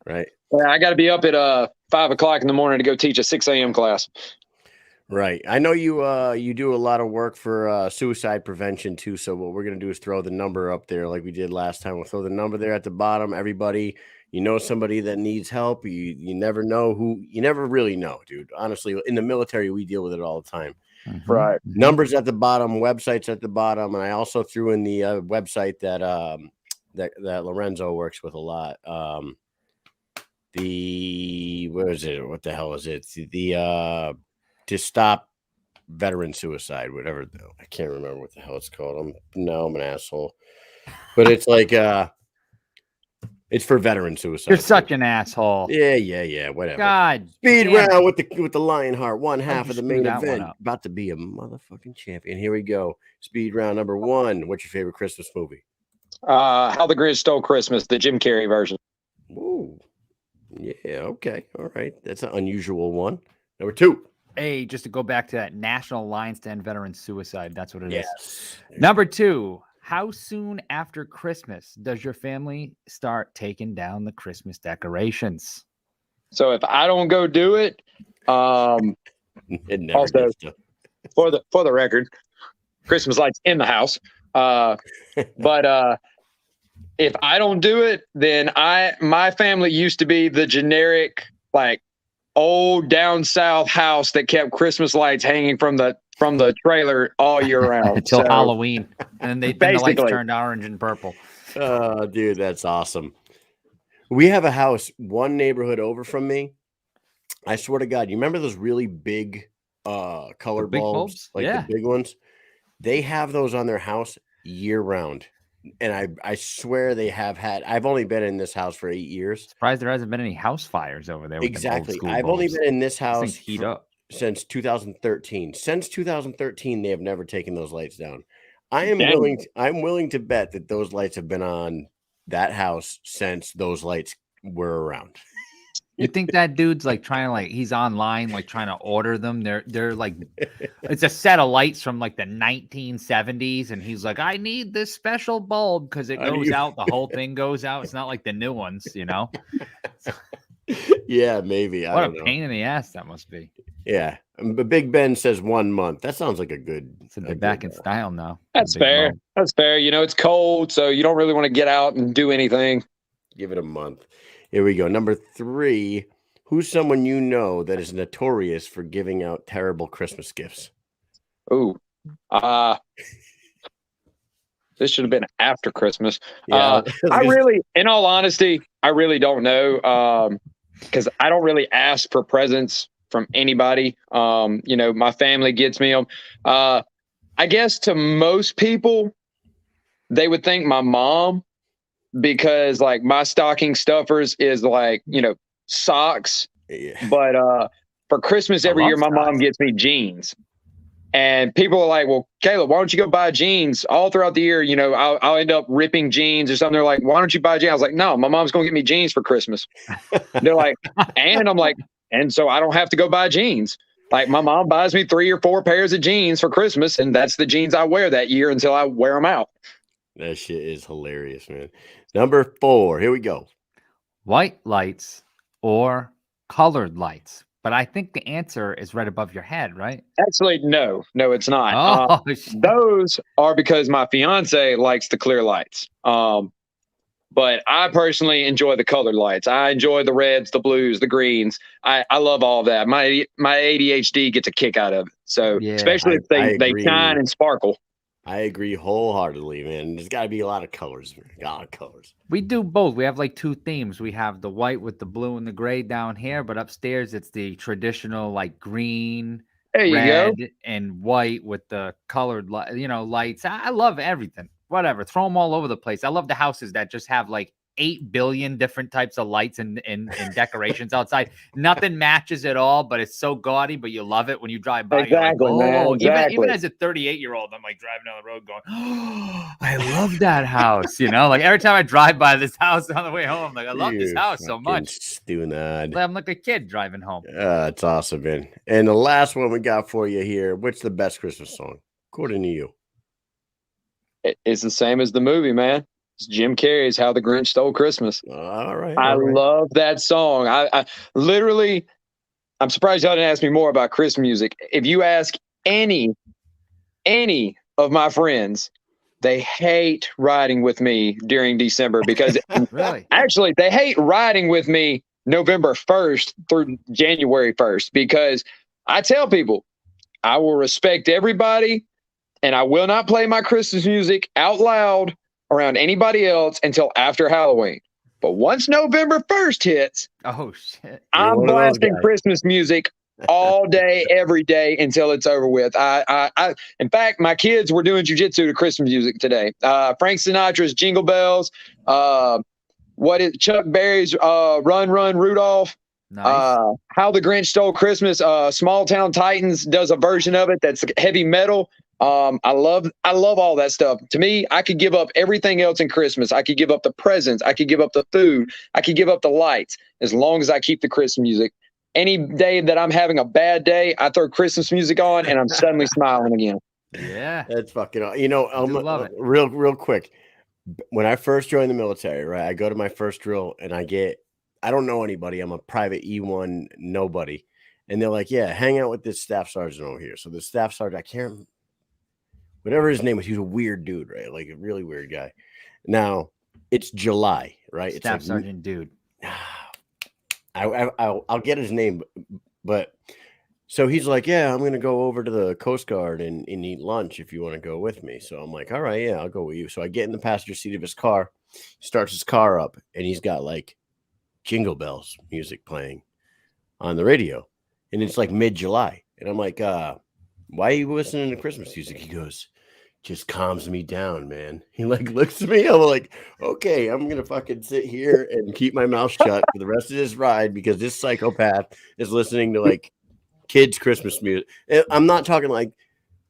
Right? Yeah, I got to be up at 5 o'clock in the morning to go teach a 6 a.m. class. Right. I know you do a lot of work for suicide prevention too. So what we're going to do is throw the number up there like we did last time. We'll throw the number there at the bottom. Everybody, somebody that needs help. You never know who, you never really know, dude. Honestly, in the military, we deal with it all the time. Mm-hmm. Right. Numbers at the bottom, websites at the bottom. And I also threw in the website that Lorenzo works with a lot. Where is it? What the hell is it? To stop veteran suicide, whatever. I can't remember what the hell it's called. I'm an asshole. But it's like It's for veteran suicide. You're such an asshole. Yeah. Whatever. God. Speed damn round it. with the Lionheart. One half you of the screw main that one event. up? About to be a motherfucking champion. Here we go. Speed round number 1. What's your favorite Christmas movie? How the Grinch Stole Christmas, the Jim Carrey version. Ooh. Yeah. Okay. All right. That's an unusual one. Number 2. Hey, just to go back to that National Alliance to End Veteran Suicide. That's what it is. Yes. Number 2. How soon after Christmas does your family start taking down the Christmas decorations? So if I don't go do it, It never also, gets to. for the record, Christmas lights in the house. But if I don't do it, then my family used to be the generic, like, old down south house that kept Christmas lights hanging from the trailer all year round Until Halloween. And then the lights Basically. turned orange and purple. Oh, dude, that's awesome. We have a house one neighborhood over from me. I swear to God, you remember those really big color big bulbs? Like Yeah. the big ones? They have those on their house year round. And I swear they have had. I've only been in this house for 8 years. Surprised there hasn't been any house fires over there. With Exactly. Them old school I've only bulbs. been in this These house things heat up. since 2013. Since 2013, they have never taken those lights down. I'm Dang. willing to bet that those lights have been on that house since those lights were around. You think that dude's like trying to he's online like trying to order them? They're like it's a set of lights from like the 1970s, and he's like, I need this special bulb because it goes out. The whole thing goes out. It's not like the new ones, you know. Yeah, maybe. What a pain in the ass that must be. Yeah, but Big Ben says 1 month. That sounds like a good. So they're back in style now. That's Big fair. bulb. That's fair. You know, it's cold, so you don't really want to get out and do anything. Give it a month. Here we go. Number 3. Who's someone you know that is notorious for giving out terrible Christmas gifts? Ooh. This should have been after Christmas. Yeah, I really, in all honesty, I really don't know. Because I don't really ask for presents from anybody. You know, my family gets me them. I guess to most people, they would think my mom, because like my stocking stuffers is like, you know, socks. Yeah. But for Christmas every year, my mom gets me jeans. And people are like, well, Kaleb, why don't you go buy jeans all throughout the year? You know, I'll end up ripping jeans or something. They're like, why don't you buy jeans? I was like, no, my mom's going to get me jeans for Christmas. They're like, and I'm like, and so I don't have to go buy jeans. Like my mom buys me 3 or 4 pairs of jeans for Christmas. And that's the jeans I wear that year until I wear them out. That shit is hilarious, man. Number 4. Here we go. White lights or colored lights. But I think the answer is right above your head, right? Actually, no, it's not. Those are because my fiance likes the clear lights. But I personally enjoy the colored lights. I enjoy the reds, the blues, the greens. I love all of that. My ADHD gets a kick out of it. So Yeah, especially if they shine and sparkle. I agree wholeheartedly, man. There's got to be a lot of colors, man. A lot of colors. We do both. We have like 2 themes. We have the white with the blue and the gray down here, but upstairs it's the traditional like green, red, and white with the colored, lights. I love everything. Whatever. Throw them all over the place. I love the houses that just have like 8 billion different types of lights and decorations outside. Nothing matches at all, but it's so gaudy, but you love it when you drive by. Exactly, like, man. Exactly. Even as a 38-year-old, I'm like driving down the road going, oh, I love that house. You know, like every time I drive by this house on the way home, I'm like, I love this house so much. Stunad. I'm like a kid driving home. It's awesome, man. And the last one we got for you here. What's the best Christmas song, according to you? It's the same as the movie, man. It's Jim Carrey's "How the Grinch Stole Christmas." All right. I love that song. I literally, I'm surprised y'all didn't ask me more about Christmas music. If you ask any of my friends, they hate riding with me during December because Really? Actually, they hate riding with me November 1st through January 1st because I tell people I will respect everybody and I will not play my Christmas music out loud around anybody else until after Halloween. But once November 1st hits, oh shit, I'm blasting Christmas music all day, every day until it's over with. In fact, my kids were doing jujitsu to Christmas music today. Frank Sinatra's Jingle Bells, what is Chuck Berry's Run Run Rudolph. Nice. How the Grinch Stole Christmas. Small Town Titans does a version of it that's heavy metal. I love all that stuff. To me, I could give up everything else in Christmas. I could give up the presents. I could give up the food. I could give up the lights as long as I keep the Christmas music. Any day that I'm having a bad day, I throw Christmas music on and I'm suddenly smiling again. Yeah. That's fucking, I do love it. real quick. When I first joined the military, right, I go to my first drill and I don't know anybody. I'm a private E1 nobody. And they're like, yeah, hang out with this staff sergeant over here. So the staff sergeant, I can't, whatever his name was, he was a weird dude, right? Like a really weird guy. Now it's July, right? Staff it's sergeant dude. I'll get his name, but so he's like, yeah, I'm going to go over to the Coast Guard and eat lunch if you want to go with me. So I'm like, all right, yeah, I'll go with you. So I get in the passenger seat of his car, starts his car up, and he's got like Jingle Bells music playing on the radio. And it's like mid-July. And I'm like, why are you listening to Christmas music? He goes, just calms me down, man. He like looks at me. I'm like, okay, I'm going to fucking sit here and keep my mouth shut for the rest of this ride because this psychopath is listening to like kids' Christmas music. I'm not talking like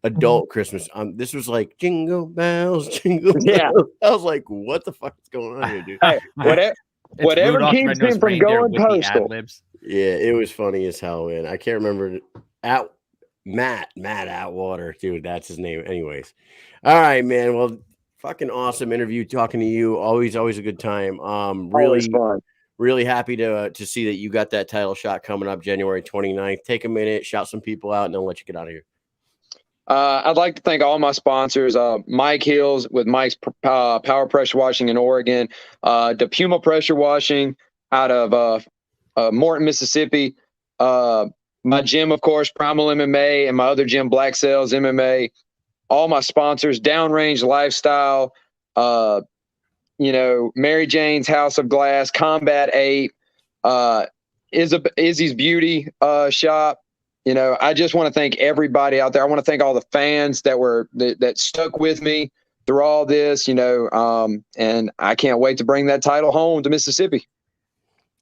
adult Christmas. This was like jingle bells, jingle bells. Yeah. I was like, what the fuck is going on here, dude? Hey, whatever Rudolph keeps him from going postal. Yeah, it was funny as hell, man. I can't remember Matt Atwater, dude. That's his name. Anyways, all right, man. Well, fucking awesome interview talking to you. Always a good time. Always fun. Really happy to see that you got that title shot coming up January 29th. Take a minute, shout some people out, and then let you get out of here. I'd like to thank all my sponsors, Mike Hills with Mike's Power Pressure Washing in Oregon, DePuma Pressure Washing out of Morton, Mississippi, my gym, of course, Primal MMA, and my other gym, Black Sails MMA, all my sponsors, Downrange Lifestyle, Mary Jane's House of Glass, Combat 8, Izzy's Beauty Shop. I just want to thank everybody out there. I want to thank all the fans that stuck with me through all this, and I can't wait to bring that title home to Mississippi.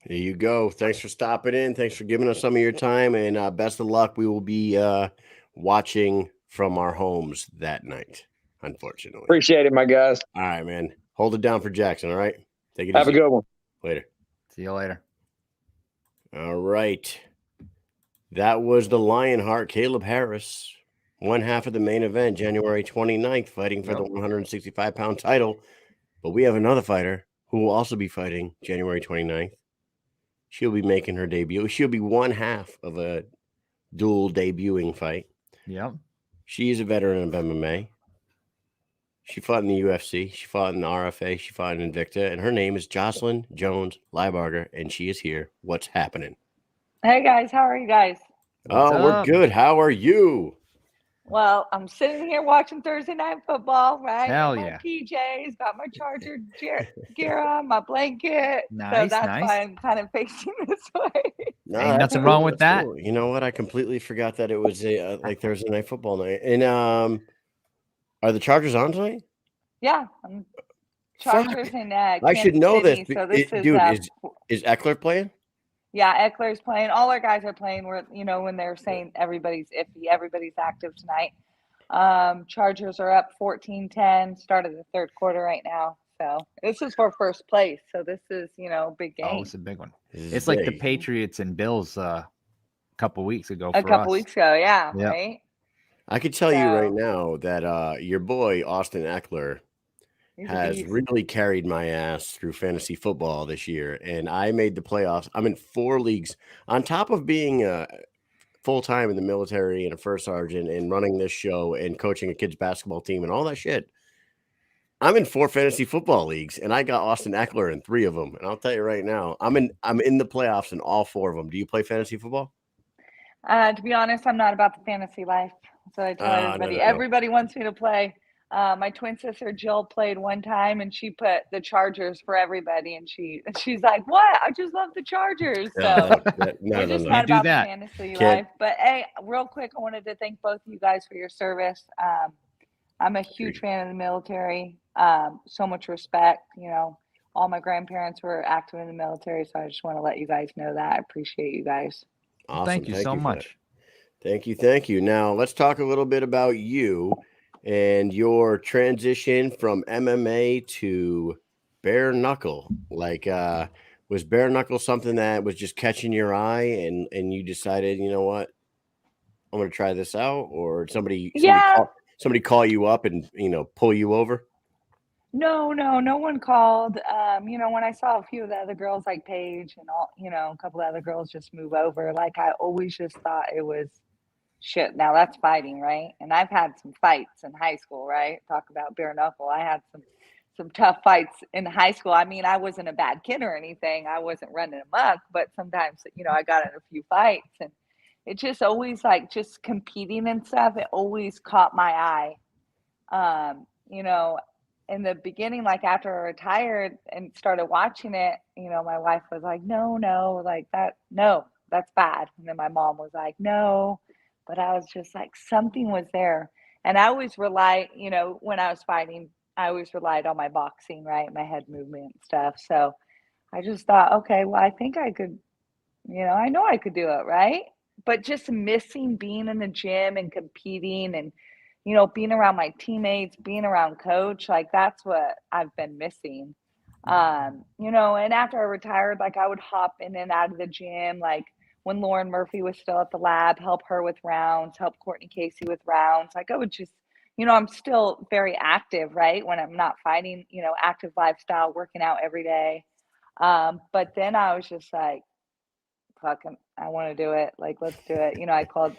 There you go. Thanks for stopping in. Thanks for giving us some of your time, and best of luck. We will be watching from our homes that night, unfortunately. Appreciate it, my guys. All right, man. Hold it down for Jackson, all right? Take it easy. Have a good one. Later. See you later. All right. That was the Lionheart, Kaleb Harris, one half of the main event, January 29th, fighting for the 165-pound title. But we have another fighter who will also be fighting January 29th. She'll be making her debut. She'll be one half of a dual debuting fight. Yep. She is a veteran of MMA. She fought in the UFC. She fought in the RFA. She fought in Invicta. And her name is Jocelyn Jones-Lybarger, and she is here. What's happening? Hey, guys. How are you guys? We're good. How are you? Well, I'm sitting here watching Thursday Night Football, right? Hell my yeah. PJs, got my Charger gear on, my blanket. Nice, so that's nice. why I'm kind of facing this way. No, Ain't that's nothing cool. wrong with That's that. cool. You know what? I completely forgot that it was a like Thursday Night Football night. And are the Chargers on tonight? Yeah. Chargers in I should know City, this. So this Is Eckler playing? Yeah, Eckler's playing. All our guys are playing. When they're saying everybody's iffy, everybody's active tonight. Chargers are up 14-10, start of the third quarter right now. So this is for first place. So this is, big game. Oh, it's a big one. It's like the Patriots and Bills a couple weeks ago. Yeah. Yep. Right. I could tell you right now that your boy Austin Eckler has really carried my ass through fantasy football this year, and I made the playoffs. I'm in 4 leagues on top of being full-time in the military and a first sergeant and running this show and coaching a kids basketball team and all that shit. I'm in 4 fantasy football leagues, and I got Austin Eckler in 3 of them. And I'll tell you right now, I'm in the playoffs in all 4 of them. Do you play fantasy football? To be honest, I'm not about the fantasy life. So I tell everybody. Everybody wants me to play. My twin sister Jill played one time, and she put the Chargers for everybody, and she's like, "What? I just love the Chargers." So we're just not about the fantasy life. But hey, real quick, I wanted to thank both of you guys for your service. I'm a huge fan of the military. So much respect. all my grandparents were active in the military, so I just want to let you guys know that. I appreciate you guys. Awesome. Thank you so much. Thank you. Now let's talk a little bit about you and your transition from MMA to Bare-Knuckle. Like, was Bare-Knuckle something that was just catching your eye, and you decided, you know what, I'm going to try this out, or somebody call you up and pull you over? No one called. When I saw a few of the other girls like Paige and all, a couple of other girls just move over, like I always just thought it was shit. Now that's fighting, right? And I've had some fights in high school, right? Talk about Bare-Knuckle. I had some tough fights in high school. I mean, I wasn't a bad kid or anything. I wasn't running amok, but sometimes, I got in a few fights, and it just always like just competing and stuff. It always caught my eye. In the beginning, like after I retired and started watching it, my wife was like, no, like that, no, that's bad. And then my mom was like, no, but I was just like, something was there. And I always relied, when I was fighting, I always relied on my boxing, right? My head movement and stuff. So I just thought, okay, well, I think I could, I know I could do it, right? But just missing being in the gym and competing and, being around my teammates, being around coach, like that's what I've been missing. And after I retired, like I would hop in and out of the gym, like when Lauren Murphy was still at the lab, help her with rounds, help Courtney Casey with rounds. Like I would just, I'm still very active, right? When I'm not fighting, active lifestyle, working out every day. But then I was just like, fucking, I want to do it. Like, let's do it. I called,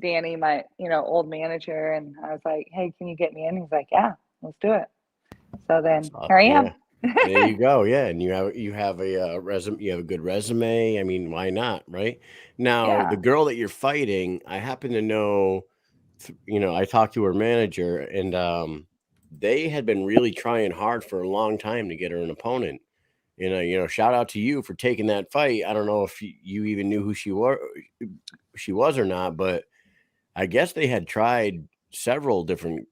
Danny, my, old manager, and I was like, hey, can you get me in? He's like, yeah, let's do it. So then here I am. There you go. Yeah. And you have a resume, you have a good resume. I mean, why not? Right now, the girl that you're fighting, I happen to know, I talked to her manager, and they had been really trying hard for a long time to get her an opponent. Shout out to you for taking that fight. I don't know if you even knew who she was or not, but I guess they had tried several different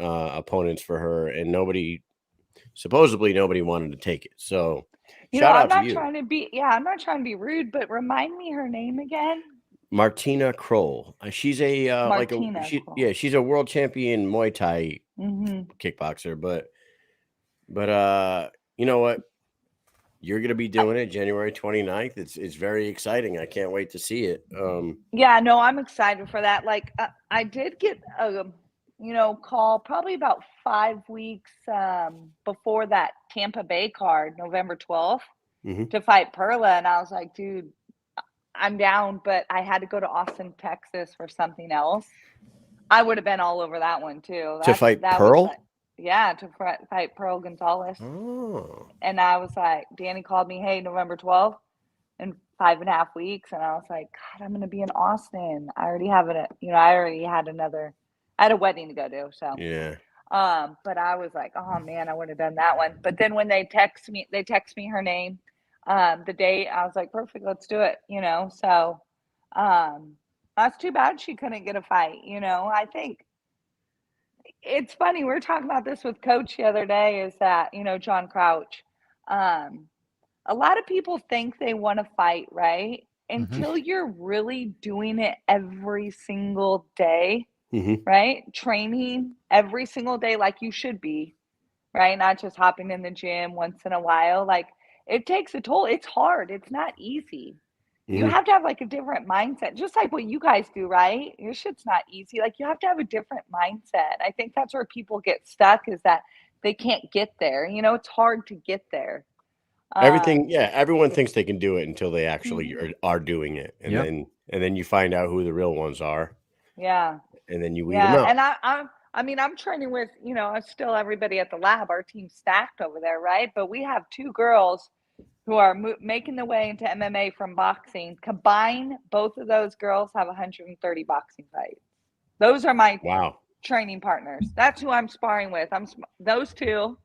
opponents for her, and supposedly nobody wanted to take it. So shout out to you. I'm not trying to be rude, but remind me her name again. Martyna Krol. She's a she's a world champion Muay Thai kickboxer, but you know what? You're going to be doing it January 29th. It's very exciting. I can't wait to see it. I'm excited for that. Like I did get a, call probably about 5 weeks before that Tampa Bay card, November 12th, to fight Perla. And I was like, dude, I'm down, but I had to go to Austin, Texas for something else. I would have been all over that one too. To fight Pearl? To fight Pearl Gonzalez. Oh. And I was like, Danny called me, hey, November 12th in 5.5 weeks. And I was like, God, I'm going to be in Austin. I already have it. I had a wedding to go to. So, yeah. But I was like, oh man, I would have done that one. But then when they text me her name, the date, I was like, perfect, let's do it. So, that's too bad she couldn't get a fight. I think it's funny. We were talking about this with Coach the other day, is that, John Crouch, a lot of people think they want to fight, right? Until you're really doing it every single day, right? Training every single day like you should be, right? Not just hopping in the gym once in a while. Like it takes a toll. It's hard. It's not easy. You have to have like a different mindset, just like what you guys do, right? Your shit's not easy. Like you have to have a different mindset. I think that's where people get stuck, is that they can't get there. It's hard to get there. Everyone thinks they can do it until they actually are doing it. And then you find out who the real ones are. Yeah. And then you weed them out. And I'm training with, still everybody at the lab. Our team's stacked over there, right? But we have 2 girls who are making the way into MMA from boxing. Combined, both of those girls have 130 boxing fights. Those are my training partners. That's who I'm sparring with. Those 2,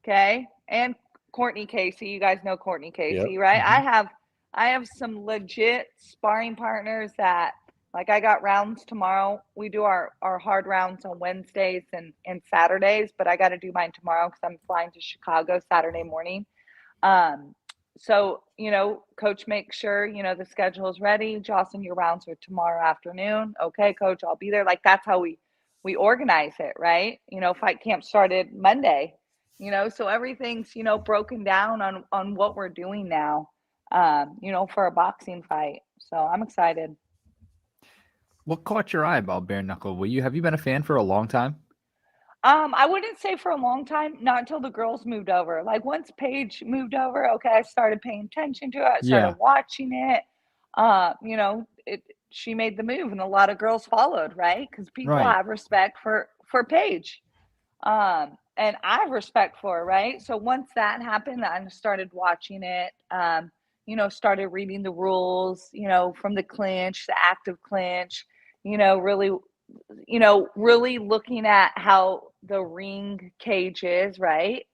okay? And Courtney Casey. You guys know Courtney Casey, right? I have some legit sparring partners that Like I got rounds tomorrow. We do our hard rounds on Wednesdays and Saturdays, but I got to do mine tomorrow because I'm flying to Chicago Saturday morning. So, coach, make sure, the schedule is ready. Jocelyn, your rounds are tomorrow afternoon. Okay, coach, I'll be there. Like that's how we organize it, right? Fight camp started Monday, so everything's, broken down on what we're doing now, for a boxing fight. So I'm excited. What caught your eye about Bare-Knuckle? Have you been a fan for a long time? I wouldn't say for a long time, not until the girls moved over. Like once Paige moved over, okay, I started paying attention to it. I started watching it. She made the move and a lot of girls followed, right? Because people have respect for Paige. And I have respect for her, right? So once that happened, I started watching it, started reading the rules, from the clinch, the active clinch, really looking at how the ring cage is, right?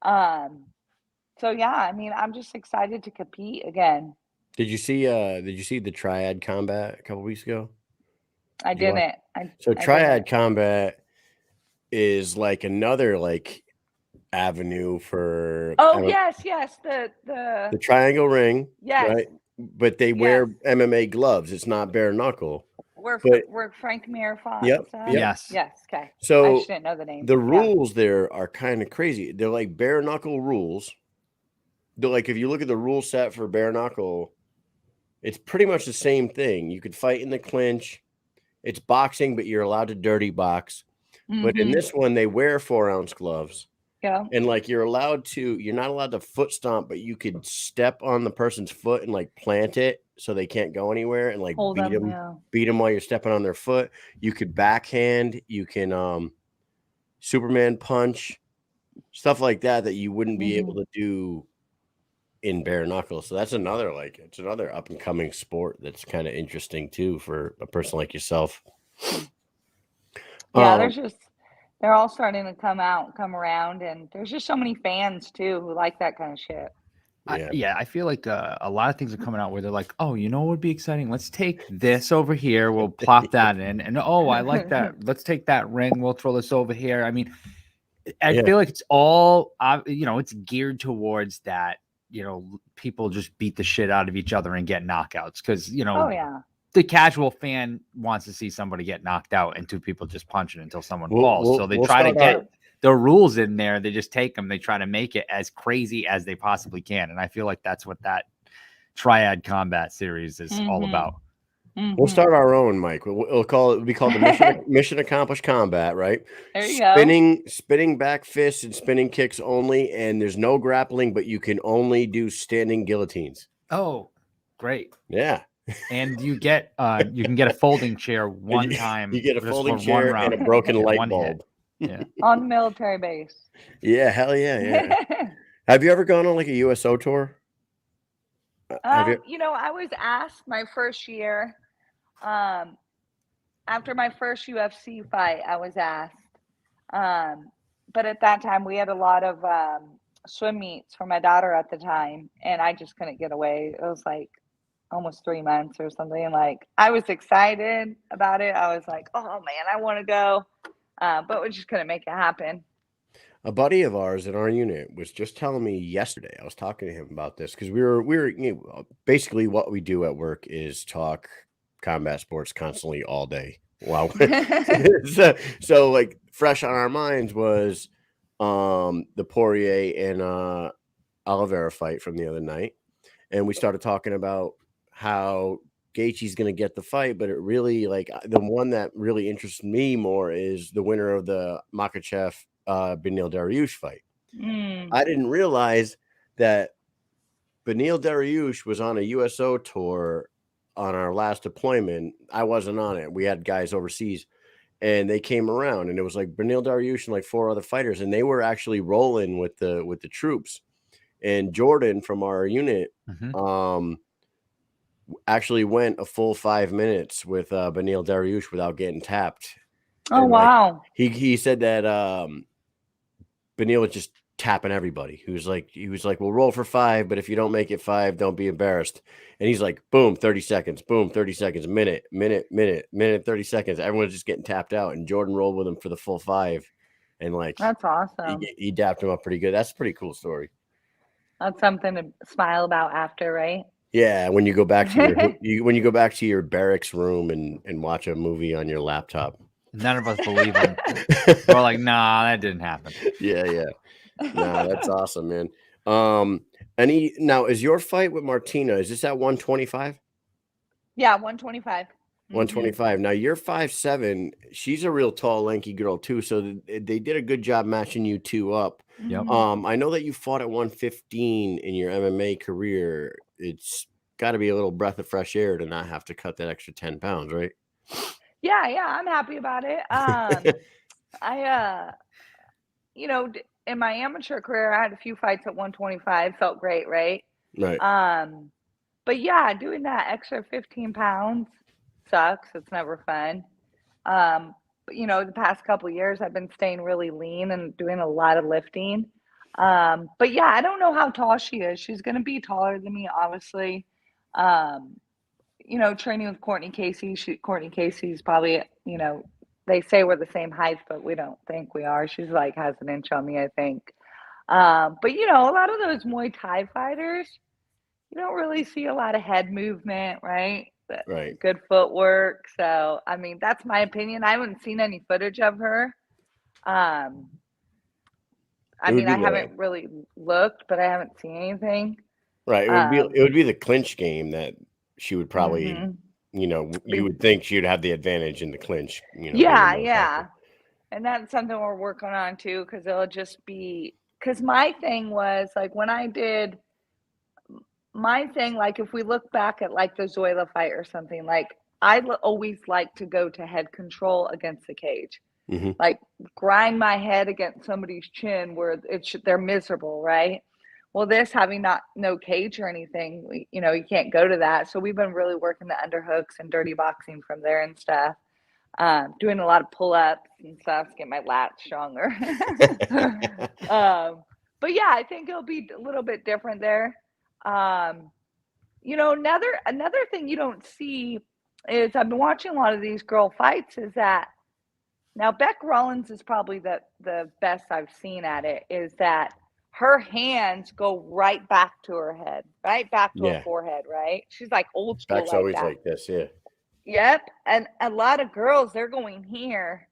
So yeah, I mean, I'm just excited to compete again. Did you see the triad combat a couple weeks ago? I didn't. Triad combat is like another like avenue for yes, the triangle ring, yes, right? But they wear MMA gloves. It's not bare knuckle. We're Frank Mir fought. Yep. Yes. Okay. So I just didn't know the name. The rules there are kind of crazy. They're like bare knuckle rules. They're like, if you look at the rule set for bare knuckle, it's pretty much the same thing. You could fight in the clinch. It's boxing, but you're allowed to dirty box. Mm-hmm. But in this one, they wear 4-ounce gloves. Yeah. And like you're not allowed to foot stomp, but you could step on the person's foot and like plant it so they can't go anywhere and like beat them while you're stepping on their foot. You could backhand, you can Superman punch, stuff like that you wouldn't be able to do in bare knuckle. So that's another up and coming sport that's kind of interesting too for a person like yourself. Yeah, they're all starting to come around, and there's just so many fans too who like that kind of shit. I feel like a lot of things are coming out where they're like, oh, what would be exciting? Let's take this over here. We'll plop that in. And oh, I like that. Let's take that ring. We'll throw this over here. I mean, I feel like it's all, it's geared towards that, people just beat the shit out of each other and get knockouts. Because, the casual fan wants to see somebody get knocked out and two people just punching until someone falls. So they try to get the rules in there. They just take them. They try to make it as crazy as they possibly can. And I feel like that's what that triad combat series is all about. Mm-hmm. We'll start our own, Mike. We'll be called the Mission Accomplished Combat, right? There you go. Spinning back fists and spinning kicks only. And there's no grappling, but you can only do standing guillotines. Oh, great. Yeah. And you can get a folding chair one time. You get a folding chair and a broken light bulb. Yeah. On the military base. Yeah, hell yeah. Have you ever gone on like a USO tour? I was asked my first year, after my first UFC fight, I was asked. But at that time we had a lot of swim meets for my daughter at the time, and I just couldn't get away. It was like almost 3 months or something. And like, I was excited about it. I was like, oh man, I want to go. But we just couldn't make it happen. A buddy of ours in our unit was just telling me yesterday, I was talking to him about this because we were basically what we do at work is talk combat sports constantly all day. Wow. so like fresh on our minds was the Poirier and Oliveira fight from the other night. And we started talking about how Gaethje's going to get the fight, but it really like the one that really interests me more is the winner of the Makhachev Beneil Dariush fight. I didn't realize that Beneil Dariush was on a USO tour on our last deployment. I wasn't on it. We had guys overseas and they came around and it was like Beneil Dariush and like 4 other fighters, and they were actually rolling with the troops. And Jordan from our unit actually went a full 5 minutes with Beneil Dariush without getting tapped. Oh, and wow. He said that Beneil just tapping everybody. He was like, we'll roll for 5, but if you don't make it 5, don't be embarrassed. And he's like, boom, 30 seconds, boom, 30 seconds, minute, 30 seconds. Everyone's just getting tapped out. And Jordan rolled with him for the full 5. And like, that's awesome. He dapped him up pretty good. That's a pretty cool story. That's something to smile about after, right? Yeah, when you go back to your barracks room and watch a movie on your laptop. None of us believe him. We're like, nah, that didn't happen. Yeah. Nah, that's awesome, man. Now is your fight with Martyna, is this at 125? Yeah, 125. 125. Now you're 5'7". She's a real tall, lanky girl too. So they did a good job matching you two up. Yep. I know that you fought at 115 in your MMA career. It's got to be a little breath of fresh air to not have to cut that extra 10 pounds, right? Yeah, I'm happy about it. I in my amateur career, I had a few fights at 125. Felt great, right? Right. But yeah, doing that extra 15 pounds sucks. It's never fun. But the past couple of years, I've been staying really lean and doing a lot of lifting. But yeah, I don't know how tall she is. She's going to be taller than me, obviously. Training with Courtney Casey. Courtney Casey's probably, they say we're the same height, but we don't think we are. She's like has an inch on me, I think. But a lot of those Muay Thai fighters, you don't really see a lot of head movement, right? Right. Good footwork. So, I mean, that's my opinion. I haven't seen any footage of her. I haven't really looked, but I haven't seen anything. Right. It would be the clinch game that she would probably, you would think she would have the advantage in the clinch. Yeah. And that's something we're working on too, because it'll just be, because my thing was like when I did my thing, like if we look back at like the Zoila fight or something, like I always like to go to head control against the cage. Mm-hmm. Like grind my head against somebody's chin where they're miserable, right? Well, this having no cage or anything, you can't go to that. So we've been really working the underhooks and dirty boxing from there and stuff. Doing a lot of pull-ups and stuff to get my lats stronger. But yeah, I think it'll be a little bit different there. Another thing you don't see is I've been watching a lot of these girl fights is that now Beck Rollins is probably the best I've seen at it, is that her hands go right back to her head, right back to her forehead, right? She's like old school. Beck's always like this, yeah. Yep. And a lot of girls, they're going here,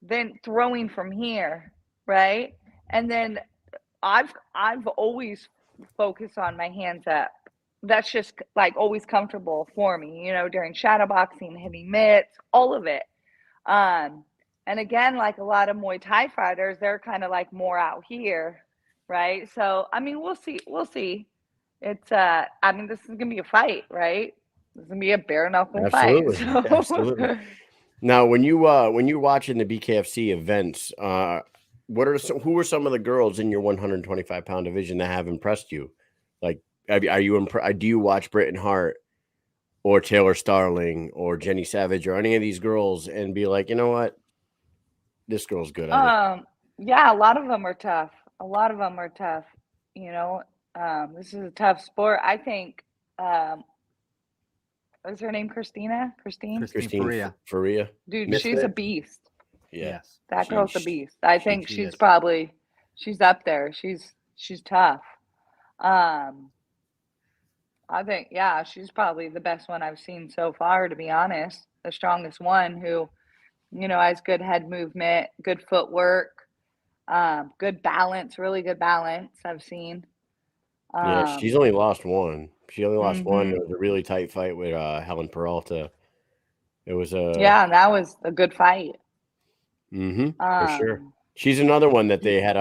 then throwing from here, right? And then I've always focused on my hands up. That's just like always comfortable for me, during shadow boxing, hitting mitts, all of it. And again, like a lot of Muay Thai fighters, they're kind of like more out here, right? So, I mean, we'll see. It's, this is going to be a fight, right? This is going to be a bare-knuckle fight. So. Absolutely. Now, when you're watching the BKFC events, who are some of the girls in your 125-pound division that have impressed you? Like, do you watch Britton Hart or Taylor Starling or Jenny Savage or any of these girls and be like, you know what? This girl's good. Yeah, a lot of them are tough. This is a tough sport. I think, what's her name? Christine Faria. Dude, Misfit? she's a beast. Yeah. Yes. That girl's a beast. I think she's up there. She's tough. I think, she's probably the best one I've seen so far, to be honest. The strongest one who, has good head movement, good footwork, good balance, really good balance I've seen. Yeah, she's only lost one. She only lost one. It was a really tight fight with Helen Peralta. It was that was a good fight. For sure. She's another one that they had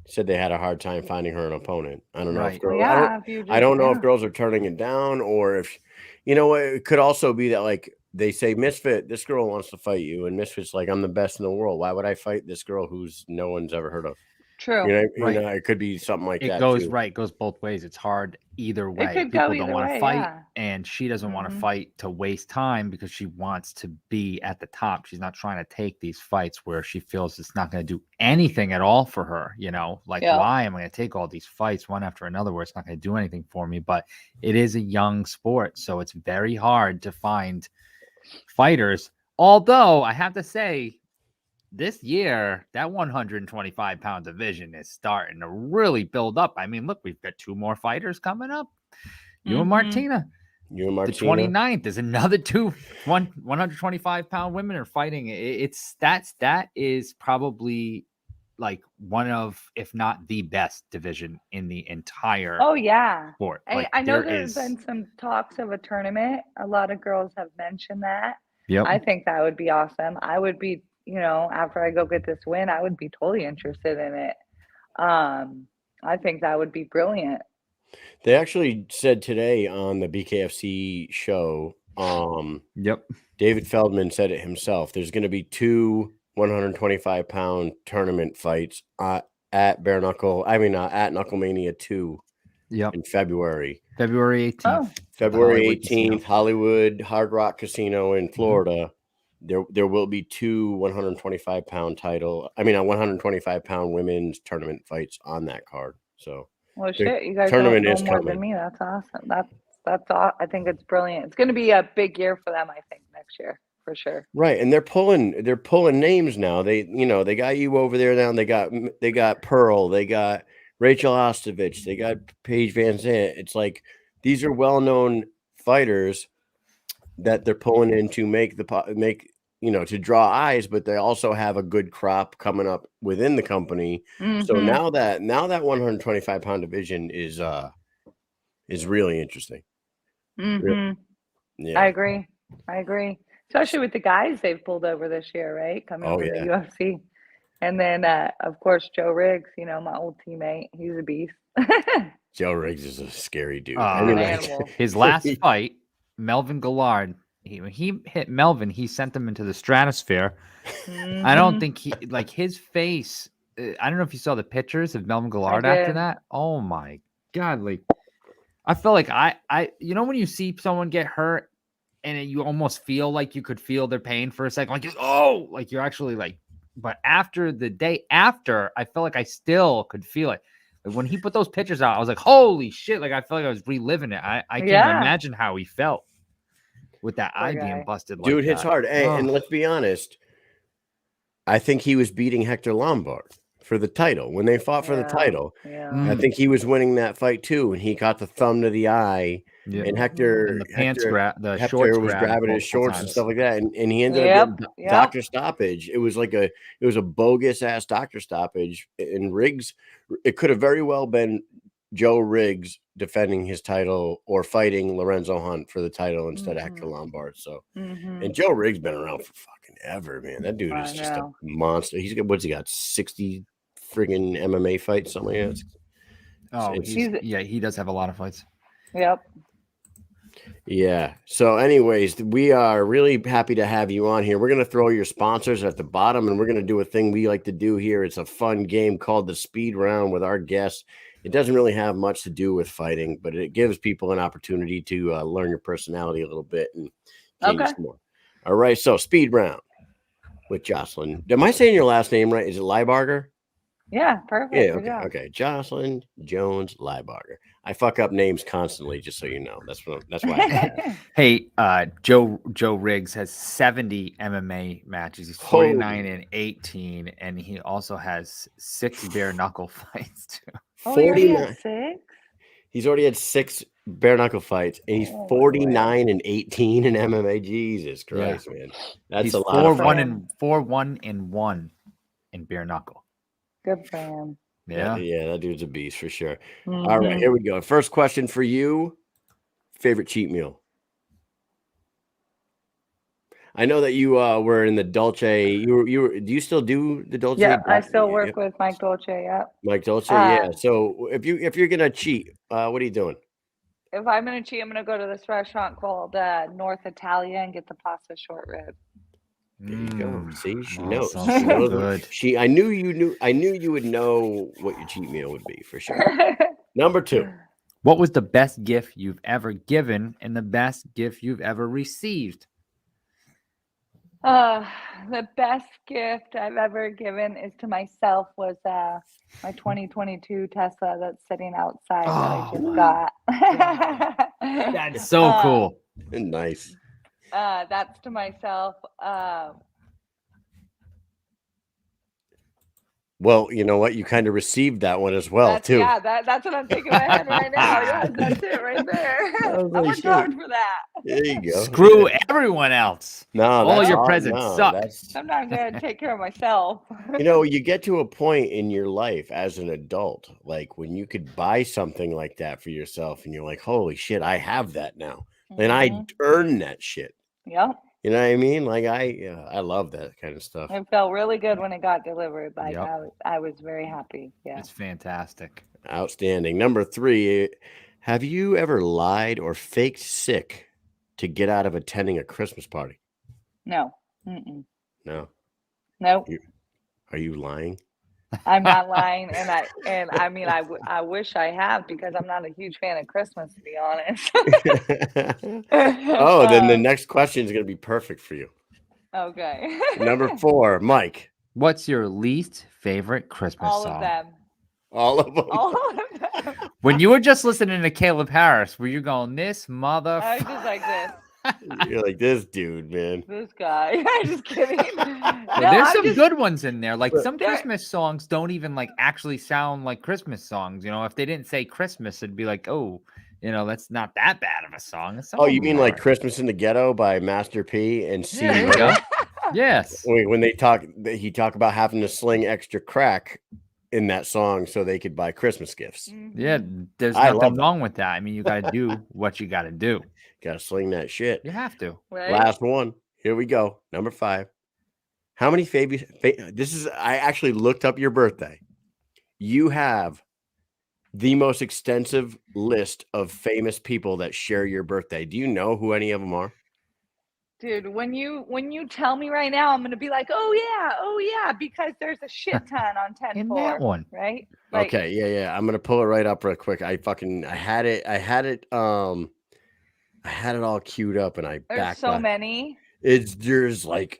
said they had a hard time finding her an opponent. I don't know if girls, I don't know if girls are turning it down or if, it could also be that like they say, Misfit, this girl wants to fight you. And Misfit's like, I'm the best in the world. Why would I fight this girl who's no one's ever heard of? True. It could be something like that. It goes too. right, goes both ways. It's hard either way. could People go don't either want to way, fight, yeah. and she doesn't want to fight to waste time because she wants to be at the top. She's not trying to take these fights where she feels it's not going to do anything at all for her. Like, why am I going to take all these fights one after another where it's not going to do anything for me? But it is a young sport, so it's very hard to find fighters. Although I have to say, this year, that 125-pound division is starting to really build up. I mean, look, we've got 2 more fighters coming up. You and Martyna. The 29th is another 2 125-pound women are fighting. That is probably like one of, if not the best division in the entire sport. I know there's been some talks of a tournament. A lot of girls have mentioned that. Yep. I think that would be awesome. I would be, after I go get this win, I would be totally interested in it. I think that would be brilliant. They actually said today on the BKFC show, David Feldman said it himself. There's going to be 2 125-pound tournament fights at Bare-Knuckle. I mean, at Knucklemania 2 in February. February 18th. February 18th, Hollywood Hard Rock Casino in Florida. There will be 2 125-pound 125-pound women's tournament fights on that card. So, well, shit, you guys don't know more than me. That's awesome. That's I think it's brilliant. It's going to be a big year for them, I think, next year for sure. Right, and they're pulling names now. They got you over there now. They got Pearl. They got Rachel Ostovich. They got Paige Van Zandt. It's like these are well-known fighters that they're pulling in to make to draw eyes, but they also have a good crop coming up within the company. So now that 125-pound division is really interesting. Yeah, I agree. Especially with the guys they've pulled over this year, right? Coming over the UFC. And then, of course, Joe Riggs, my old teammate. He's a beast. Joe Riggs is a scary dude. His last fight, Melvin Gillard, he hit Melvin. He sent him into the stratosphere. I don't think his face. I don't know if you saw the pictures of Melvin Gillard after that. Oh my God! I felt like I when you see someone get hurt and you almost feel like you could feel their pain for a second, you're actually but after the day after, I felt like I still could feel it. When he put those pictures out, I was like, holy shit. I felt like I was reliving it. I can't imagine how he felt with that eye being busted. Dude hits hard. Hey, and let's be honest. I think he was beating Hector Lombard for the title. When they fought for the title, I think he was winning that fight too. And he got the thumb to the eye. And Hector, and the pants grab, the Hector shorts was grabbing his shorts and stuff like that. And he ended up getting doctor stoppage. It was a bogus ass doctor stoppage. And Riggs, it could have very well been Joe Riggs defending his title or fighting Lorenzo Hunt for the title instead of Hector Lombard. So, and Joe Riggs been around for fucking ever, man. That dude is just a monster. He got 60 friggin' MMA fights, something like that. He does have a lot of fights. Yep. Yeah. So anyways, we are really happy to have you on here. We're going to throw your sponsors at the bottom, and we're going to do a thing we like to do here. It's a fun game called the Speed Round with our guests. It doesn't really have much to do with fighting, but it gives people an opportunity to learn your personality a little bit and gain some more. All right. So Speed Round with Jocelyn. Am I saying your last name right? Is it Lybarger? Yeah, perfect. Yeah, okay. Jocelyn Jones-Lybarger. I fuck up names constantly, just so you know. That's why. Hey, Joe Riggs has 70 MMA matches. He's 49-18, and he also has 6 bare-knuckle fights too. 49. He's already had 6 bare-knuckle fights, and he's 49-18 in MMA. Jesus Christ, man, that's a lot. 4-1-1 in bare-knuckle. Good for him. Yeah, that dude's a beast for sure. All right, here we go. First question for you: favorite cheat meal? I know that you were in the Dolce. You were. Do you still do the Dolce? Yeah, I still work with Mike Dolce. Yeah, Mike Dolce. Yeah. So if you're gonna cheat, what are you doing? If I'm gonna cheat, I'm gonna go to this restaurant called North Italia and get the pasta short rib. There you go. See, she knows. Awesome. She knows. Good. I knew you knew. I knew you would know what your cheat meal would be for sure. Number 2. What was the best gift you've ever given and the best gift you've ever received? The best gift I've ever given is to myself was my 2022 Tesla that's sitting outside that I just got. That's so cool. Nice. That's to myself. Well, you know what? You kind of received that one as well, too. Yeah, that's what I'm thinking in my head right now. Yeah, that's it right there. I worked hard for that. There you go. Screw everyone else. No, all your presents suck. Sometimes I gotta take care of myself. You know, you get to a point in your life as an adult, like when you could buy something like that for yourself, and you're like, "Holy shit, I have that now," and I earned that shit. Yep. You know what I mean? Like I love that kind of stuff. It felt really good when it got delivered. Like I was very happy. Yeah. It's fantastic. Outstanding. Number 3, have you ever lied or faked sick to get out of attending a Christmas party? No. No. Nope. Are you lying? I'm not lying, and I mean I wish I have, because I'm not a huge fan of Christmas, to be honest. Oh, then the next question is going to be perfect for you. Okay. Number 4, Mike. What's your least favorite Christmas song? All of them. All of them. All of them. When you were just listening to Kaleb Harris, were you going, this mother? I was just like this. You're like, this dude, man. This guy. I'm just kidding. There's some good ones in there. Like some Christmas songs don't even like actually sound like Christmas songs. You know, if they didn't say Christmas, it'd be like, oh, you know, that's not that bad of a song. Oh, you mean like Christmas in the Ghetto by Master P and C? Yeah, yes. When he talk about having to sling extra crack in that song so they could buy Christmas gifts. Yeah, there's nothing wrong with that. I mean, you got to do what you got to do. Got to sling that shit. You have to. Right? Last one. Here we go. Number 5. How many I actually looked up your birthday. You have the most extensive list of famous people that share your birthday. Do you know who any of them are? Dude, when you tell me right now, I'm gonna be like, oh yeah, because there's a shit ton on 10 in that one, right? Like, okay, yeah. I'm gonna pull it right up real quick. I had it all queued up, and I there's so many. There's like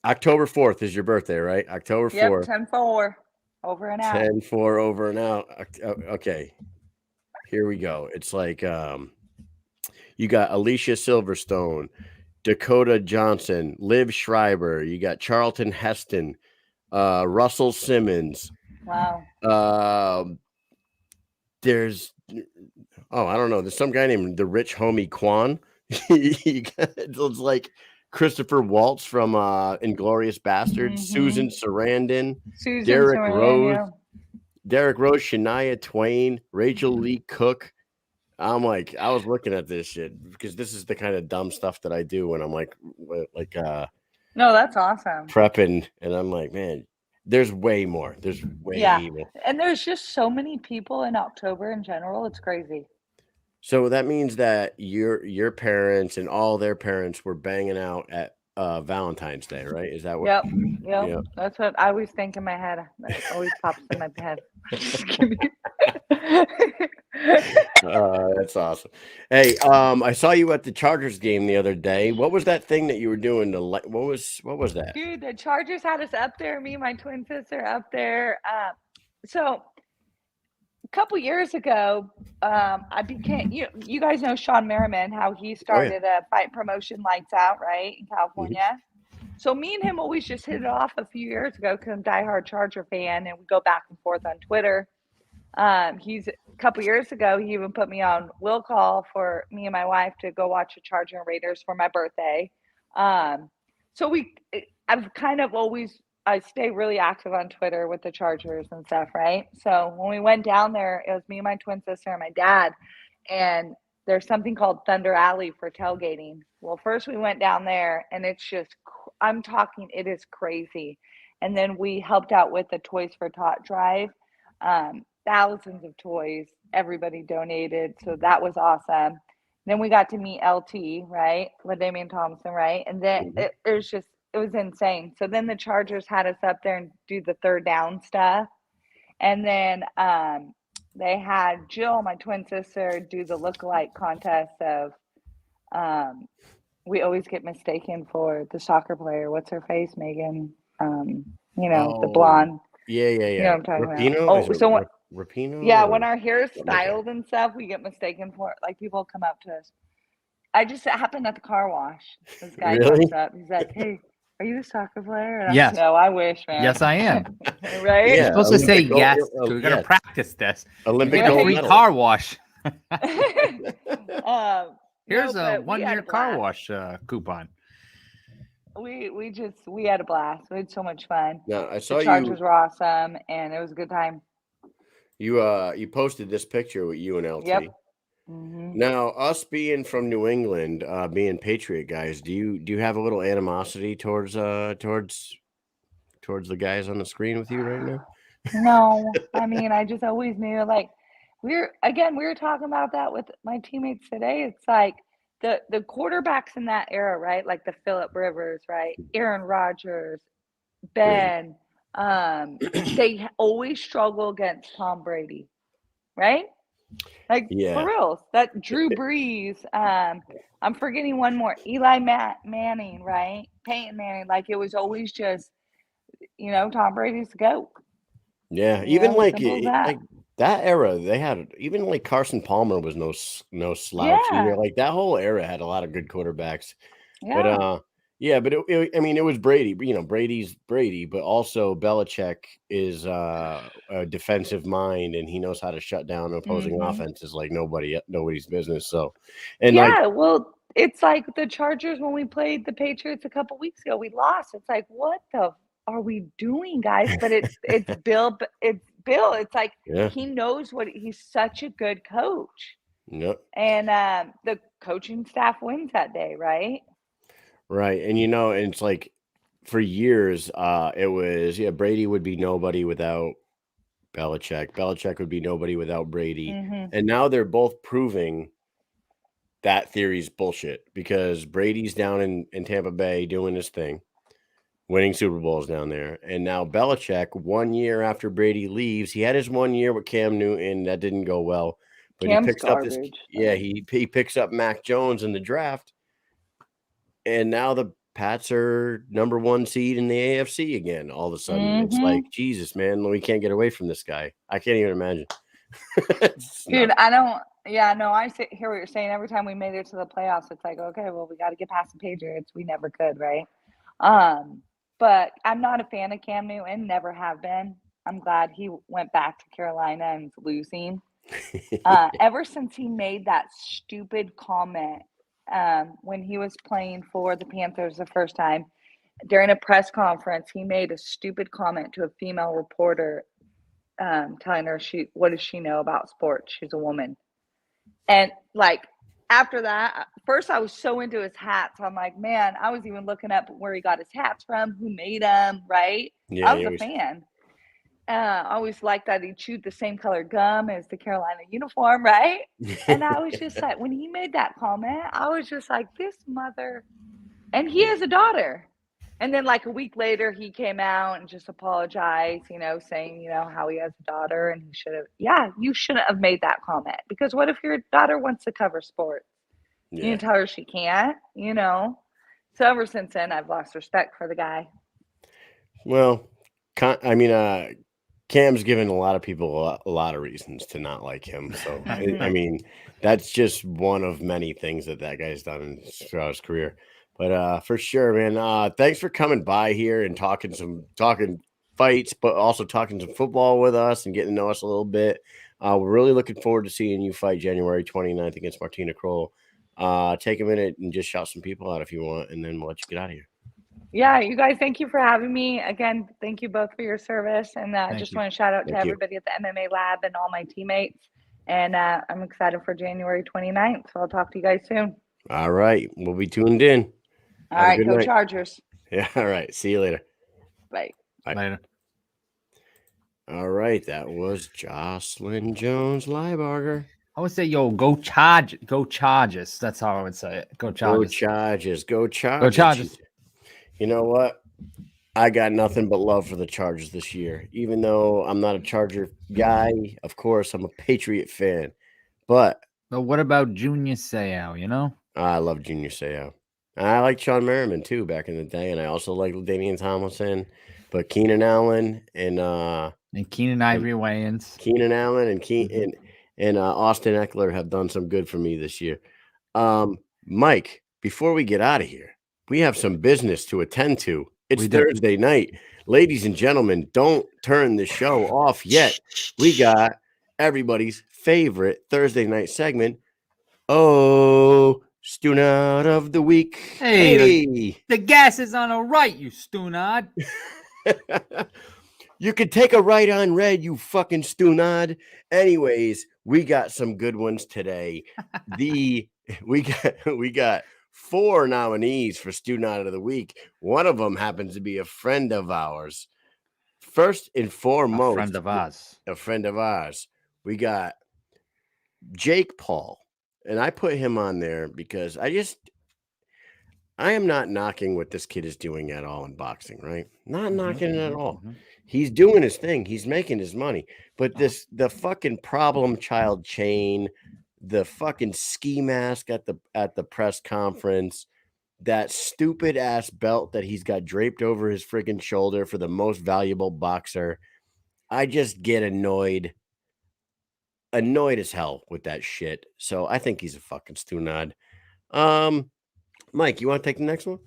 October 4th is your birthday, right? October 4th. 10-4 over and out. 10-4 over and out. Okay, here we go. It's like you got Alicia Silverstone, Dakota Johnson, Liv Schreiber. You got Charlton Heston, Russell Simmons. Wow. There's I don't know. There's some guy named the Rich Homie Quan. It's like Christopher Waltz from Inglourious Bastards, Susan Sarandon, Derek Rose, Shania Twain, Rachel Lee Cook. I'm like, I was looking at this shit because this is the kind of dumb stuff that I do when I'm like no, that's awesome. Prepping, and I'm like, man, there's way more. There's way more. And there's just so many people in October in general. It's crazy. So that means that your parents and all their parents were banging out at Valentine's Day, right? Is that what? Yep. That's what I always think in my head. That always pops in my head. That's awesome. Hey, I saw you at the Chargers game the other day. What was that thing that you were doing? What was that? Dude, the Chargers had us up there. Me and my twin sister up there. So a couple years ago, I became you guys know Sean Merriman, how he started a fight promotion, Lights Out, right, in California. So me and him always just hit it off a few years ago because I'm a diehard Charger fan, and we go back and forth on Twitter. He's a couple years ago, he even put me on will call for me and my wife to go watch the Charger and Raiders for my birthday. So I've kind of always, I stay really active on Twitter with the Chargers and stuff, right? So when we went down there, it was me and my twin sister and my dad, and there's something called Thunder Alley for tailgating. Well, first we went down there, and it's just, I'm talking, it is crazy. And then we helped out with the Toys for Tot drive. Thousands of toys, everybody donated, so that was awesome. Then we got to meet LT, right, LaDainian Thompson, right, and then it was just was insane. So then the Chargers had us up there and do the third down stuff. And then they had Jill, my twin sister, do the lookalike contest of we always get mistaken for the soccer player. What's her face? Megan. The blonde. Yeah. You know what I'm talking Rapino? about. Oh, so Rapino? yeah, when our hair is styled and stuff, we get mistaken for it. Like people come up to us. It happened at the car wash. This guy comes up. He's like, "Hey, are you a soccer player?" And Yes. No, I wish, man. Yes, I am. Right? You're supposed to say Olympic yes. gold- We're gonna practice this. Olympic Get a gold free medal. car wash. Here's no, a 1-year car wash coupon. We had a blast. We had so much fun. No, I saw the Chargers were awesome, and it was a good time. You posted this picture with you and LT. Yep. Mm-hmm. Now, us being from New England, being Patriot guys, do you have a little animosity towards the guys on the screen with you right now? No, I mean, I just always knew, like, we were talking about that with my teammates today. It's like the quarterbacks in that era, right? Like the Phillip Rivers, right? Aaron Rodgers, Ben, they always struggle against Tom Brady, right? Like, for reals. That Drew Brees, I'm forgetting one more, Eli Manning, right? Peyton Manning. Like, it was always just, Tom Brady's the GOAT. Yeah, even like that era, they had even like Carson Palmer was no slouch either. Like that whole era had a lot of good quarterbacks. Yeah. But it was Brady. Brady's Brady, but also Belichick is a defensive mind, and he knows how to shut down opposing offenses like nobody's business. So, well, it's like the Chargers when we played the Patriots a couple weeks ago, we lost. It's like, what the are we doing, guys? But it's Bill. It's Bill. It's like he knows he's such a good coach. Yep. And the coaching staff wins that day, right? Right. And and it's like for years, it was Brady would be nobody without Belichick. Belichick would be nobody without Brady. And now they're both proving that theory's bullshit because Brady's down in Tampa Bay doing his thing, winning Super Bowls down there. And now Belichick, 1 year after Brady leaves, he had his 1 year with Cam Newton. That didn't go well. But Cam's he picks garbage. he picks up Mac Jones in the draft. And now the Pats are number 1 seed in the AFC again. All of a sudden, it's like, Jesus, man, we can't get away from this guy. I can't even imagine. Dude, I don't. Yeah, no, I hear what you're saying. Every time we made it to the playoffs, it's like, okay, well, we got to get past the Patriots. We never could, right? But I'm not a fan of Cam Newton. Never have been. I'm glad he went back to Carolina and losing. Ever since he made that stupid comment when he was playing for the Panthers the first time during a press conference, he made a stupid comment to a female reporter, telling her what does she know about sports? She's a woman. And like after that, first I was so into his hats. I'm like, man, I was even looking up where he got his hats from, who made them, right? Yeah, I was a fan. I always liked that he chewed the same color gum as the Carolina uniform, right? And I was just like, when he made that comment, I was just like, this mother. And he has a daughter. And then like a week later, he came out and just apologized, saying, how he has a daughter and you shouldn't have made that comment. Because what if your daughter wants to cover sports? Yeah. You tell her she can't, So ever since then, I've lost respect for the guy. Well, Cam's given a lot of people a lot of reasons to not like him. So, I mean, that's just one of many things that guy's done throughout his career. But for sure, man, thanks for coming by here and talking fights, but also talking some football with us and getting to know us a little bit. We're really looking forward to seeing you fight January 29th against Martyna Krol. Take a minute and just shout some people out if you want, and then we'll let you get out of here. Yeah, you guys, thank you for having me. Again, thank you both for your service. And I just want to shout out to everybody at the MMA Lab and all my teammates. And I'm excited for January 29th. So I'll talk to you guys soon. All right. We'll be tuned in. All right. Go Chargers. Yeah. All right. See you later. Bye. Later. All right. That was Jocelyn Jones-Lybarger. I would say, go Chargers. That's how I would say it. Go Chargers. Go Chargers. Go Chargers. You know what? I got nothing but love for the Chargers this year. Even though I'm not a Charger guy, of course, I'm a Patriot fan. But what about Junior Seau, you know? I love Junior Seau. I like Sean Merriman too back in the day, and I also like Damian Tomlinson. But Keenan Allen and Keenan Ivory Wayans. Keenan Allen and Austin Eckler have done some good for me this year. Mike, before we get out of here, we have some business to attend to. It's Thursday night. Ladies and gentlemen, don't turn the show off yet. We got everybody's favorite Thursday night segment. Oh, Stunad of the Week. Hey. The gas is on the right, you Stunad. You could take a right on red, you fucking Stunad. Anyways, we got some good ones today. We got 4 nominees for Stunad of the Week. One of them happens to be a friend of ours. First and foremost, a friend of ours. We got Jake Paul, and I put him on there because I am not knocking what this kid is doing at all in boxing, right? Not knocking it at all. He's doing his thing. He's making his money. But the fucking problem child chain, the fucking ski mask at the press conference, that stupid ass belt that he's got draped over his freaking shoulder for the most valuable boxer. I just get annoyed as hell with that shit. So I think he's a fucking Stunad. Mike, you want to take the next one?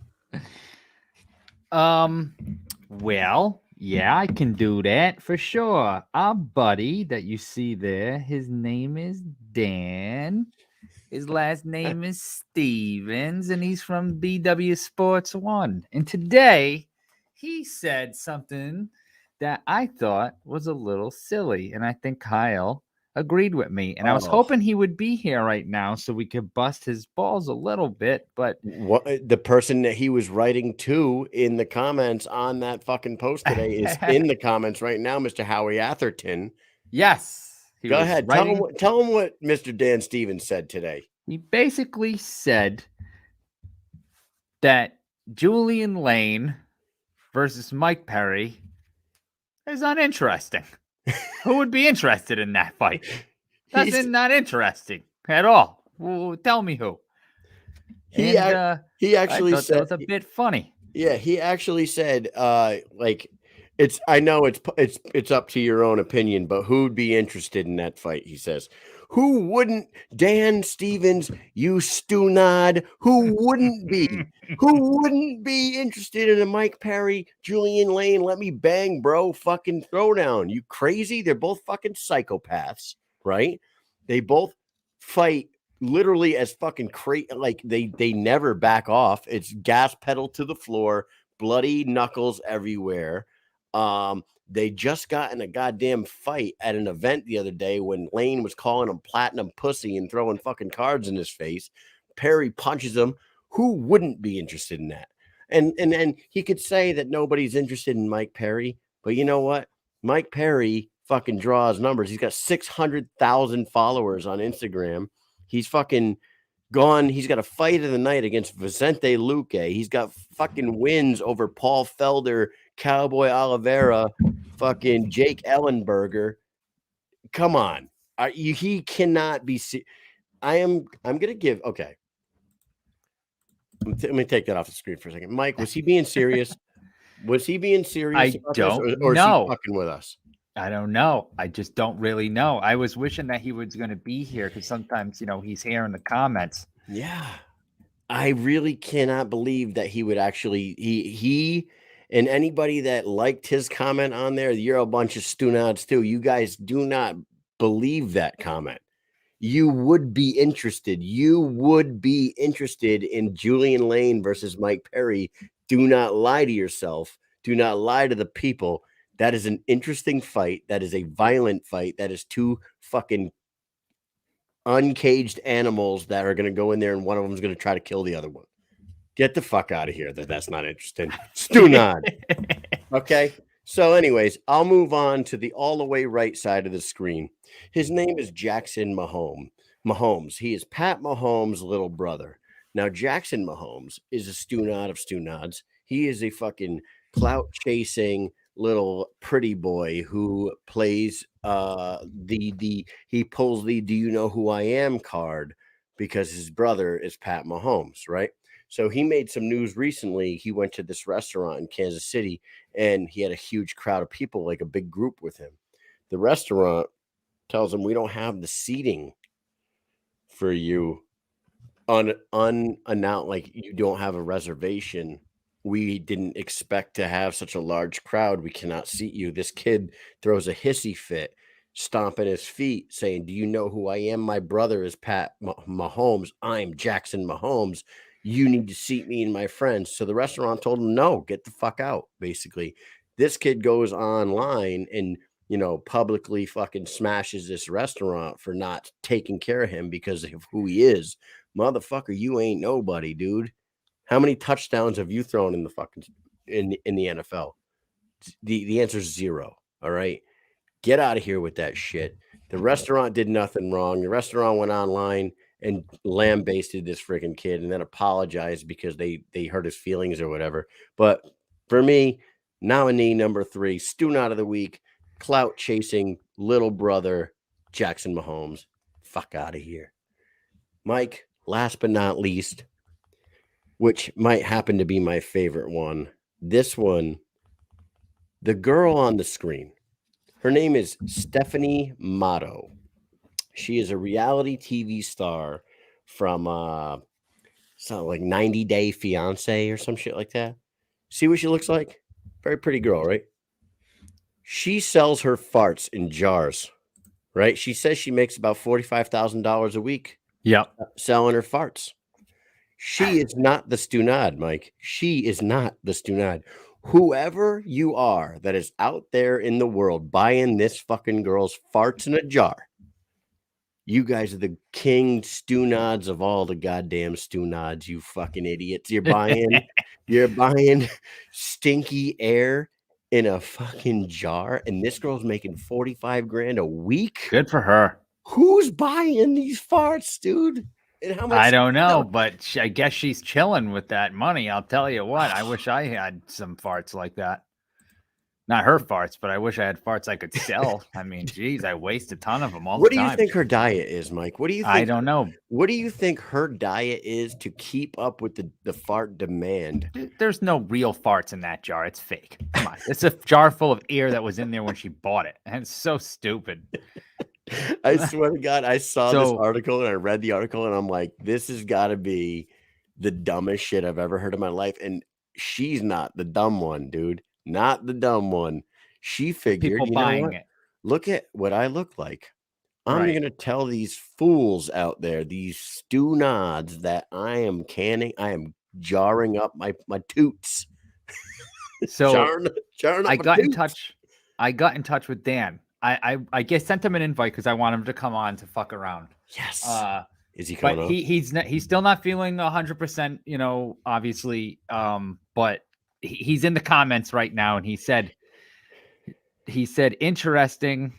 Well, yeah, I can do that for sure. Our buddy that you see there, his name is Dan. His last name is Stevens, and he's from BW Sports 1. And today, he said something that I thought was a little silly, and I think Kyle agreed with me. And I was hoping he would be here right now so we could bust his balls a little bit. But what the person that he was writing to in the comments on that fucking post today is in the comments right now, Mr. Howie Atherton. Yes. Go ahead. Tell him what Mr. Dan Stevens said today. He basically said that Julian Lane versus Mike Perry is uninteresting. Who would be interested in that fight? That's not interesting at all. Well, tell me who. He actually said that was a bit funny. Yeah, he actually said, I know it's up to your own opinion, but who'd be interested in that fight? He says, who wouldn't? Dan Stevens, you Stunad, who wouldn't be? Who wouldn't be interested in a Mike Perry, Julian Lane, let me bang, bro, fucking throwdown? You crazy? They're both fucking psychopaths, right? They both fight literally as fucking crazy. Like they never back off. It's gas pedal to the floor, bloody knuckles everywhere. They just got in a goddamn fight at an event the other day when Lane was calling him platinum pussy and throwing fucking cards in his face. Perry punches him. Who wouldn't be interested in that? And he could say that nobody's interested in Mike Perry, but you know what? Mike Perry fucking draws numbers. He's got 600,000 followers on Instagram. He's fucking gone. He's got a fight of the night against Vicente Luque. He's got fucking wins over Paul Felder, Cowboy Oliveira, fucking Jake Ellenberger. Come on. He cannot be. I'm going to give. Okay. Let me take that off the screen for a second. Mike, was he being serious? Was he being serious? I don't or know. Is he fucking with us? I don't know. I just don't really know. I was wishing that he was going to be here because sometimes, he's here in the comments. Yeah. I really cannot believe that he would actually, he and anybody that liked his comment on there, you're a bunch of Stunads too. You guys do not believe that comment. You would be interested. You would be interested in Julian Lane versus Mike Perry. Do not lie to yourself. Do not lie to the people. That is an interesting fight. That is a violent fight. That is two fucking uncaged animals that are going to go in there and one of them is going to try to kill the other one. Get the fuck out of here. That's not interesting. Stunad. Okay. So anyways, I'll move on to the all the way right side of the screen. His name is Jackson Mahomes. He is Pat Mahomes' little brother. Now, Jackson Mahomes is a Stunad of Stunads. He is a fucking clout chasing little pretty boy who plays he pulls the "Do you know who I am" card because his brother is Pat Mahomes, right? So he made some news recently. He went to this restaurant in Kansas City and he had a huge crowd of people, like a big group with him. The restaurant tells him, "We don't have the seating for you unannounced, like you don't have a reservation. We didn't expect to have such a large crowd. We cannot seat you." This kid throws a hissy fit, stomping his feet, saying, "Do you know who I am? My brother is Pat Mahomes. I'm Jackson Mahomes. You need to seat me and my friends." So the restaurant told him, "No, get the fuck out." Basically, this kid goes online and publicly fucking smashes this restaurant for not taking care of him because of who he is. Motherfucker, you ain't nobody, dude. How many touchdowns have you thrown in the fucking in the NFL? The answer is 0. All right. Get out of here with that shit. The restaurant did nothing wrong. The restaurant went online and lambasted this freaking kid and then apologized because they hurt his feelings or whatever. But for me, nominee number 3, Stoonot of the Week, clout chasing little brother Jackson Mahomes. Fuck out of here. Mike, last but not least, which might happen to be my favorite one. This one, the girl on the screen. Her name is Stephanie Motto. She is a reality TV star from something like 90 Day Fiance or some shit like that. See what she looks like? Very pretty girl, right? She sells her farts in jars, right? She says she makes about $45,000 a week. Yep. Selling her farts. She is not the Stoonad, Mike. She is not the Stoonad. Whoever you are that is out there in the world buying this fucking girl's farts in a jar, you guys are the king Stoonads of all the goddamn Stoonads, you fucking idiots. You're buying stinky air in a fucking jar, and this girl's making 45 grand a week. Good for her. Who's buying these farts, dude? And how much? I don't know, but I guess she's chilling with that money. I'll tell you what. I wish I had some farts like that. Not her farts, but I wish I had farts I could sell. I mean, geez, I waste a ton of them all the time. What do you think her diet is, Mike? What do you think? I don't know. What do you think her diet is to keep up with the fart demand? There's no real farts in that jar. It's fake. Come on. It's a jar full of air that was in there when she bought it. And it's so stupid. I swear to God, I saw this article and I read the article and I'm like, this has got to be the dumbest shit I've ever heard in my life. And she's not the dumb one, dude. Not the dumb one. She figured, people buying it. Look at what I look like. I'm going to tell these fools out there, these Stoonads, that I am jarring up my toots. So jarring up I got in touch with Dan. I guess sent him an invite because I want him to come on to fuck around. Yes. Is he coming? But he's still not feeling 100%. Obviously. But he's in the comments right now, and he said, interesting.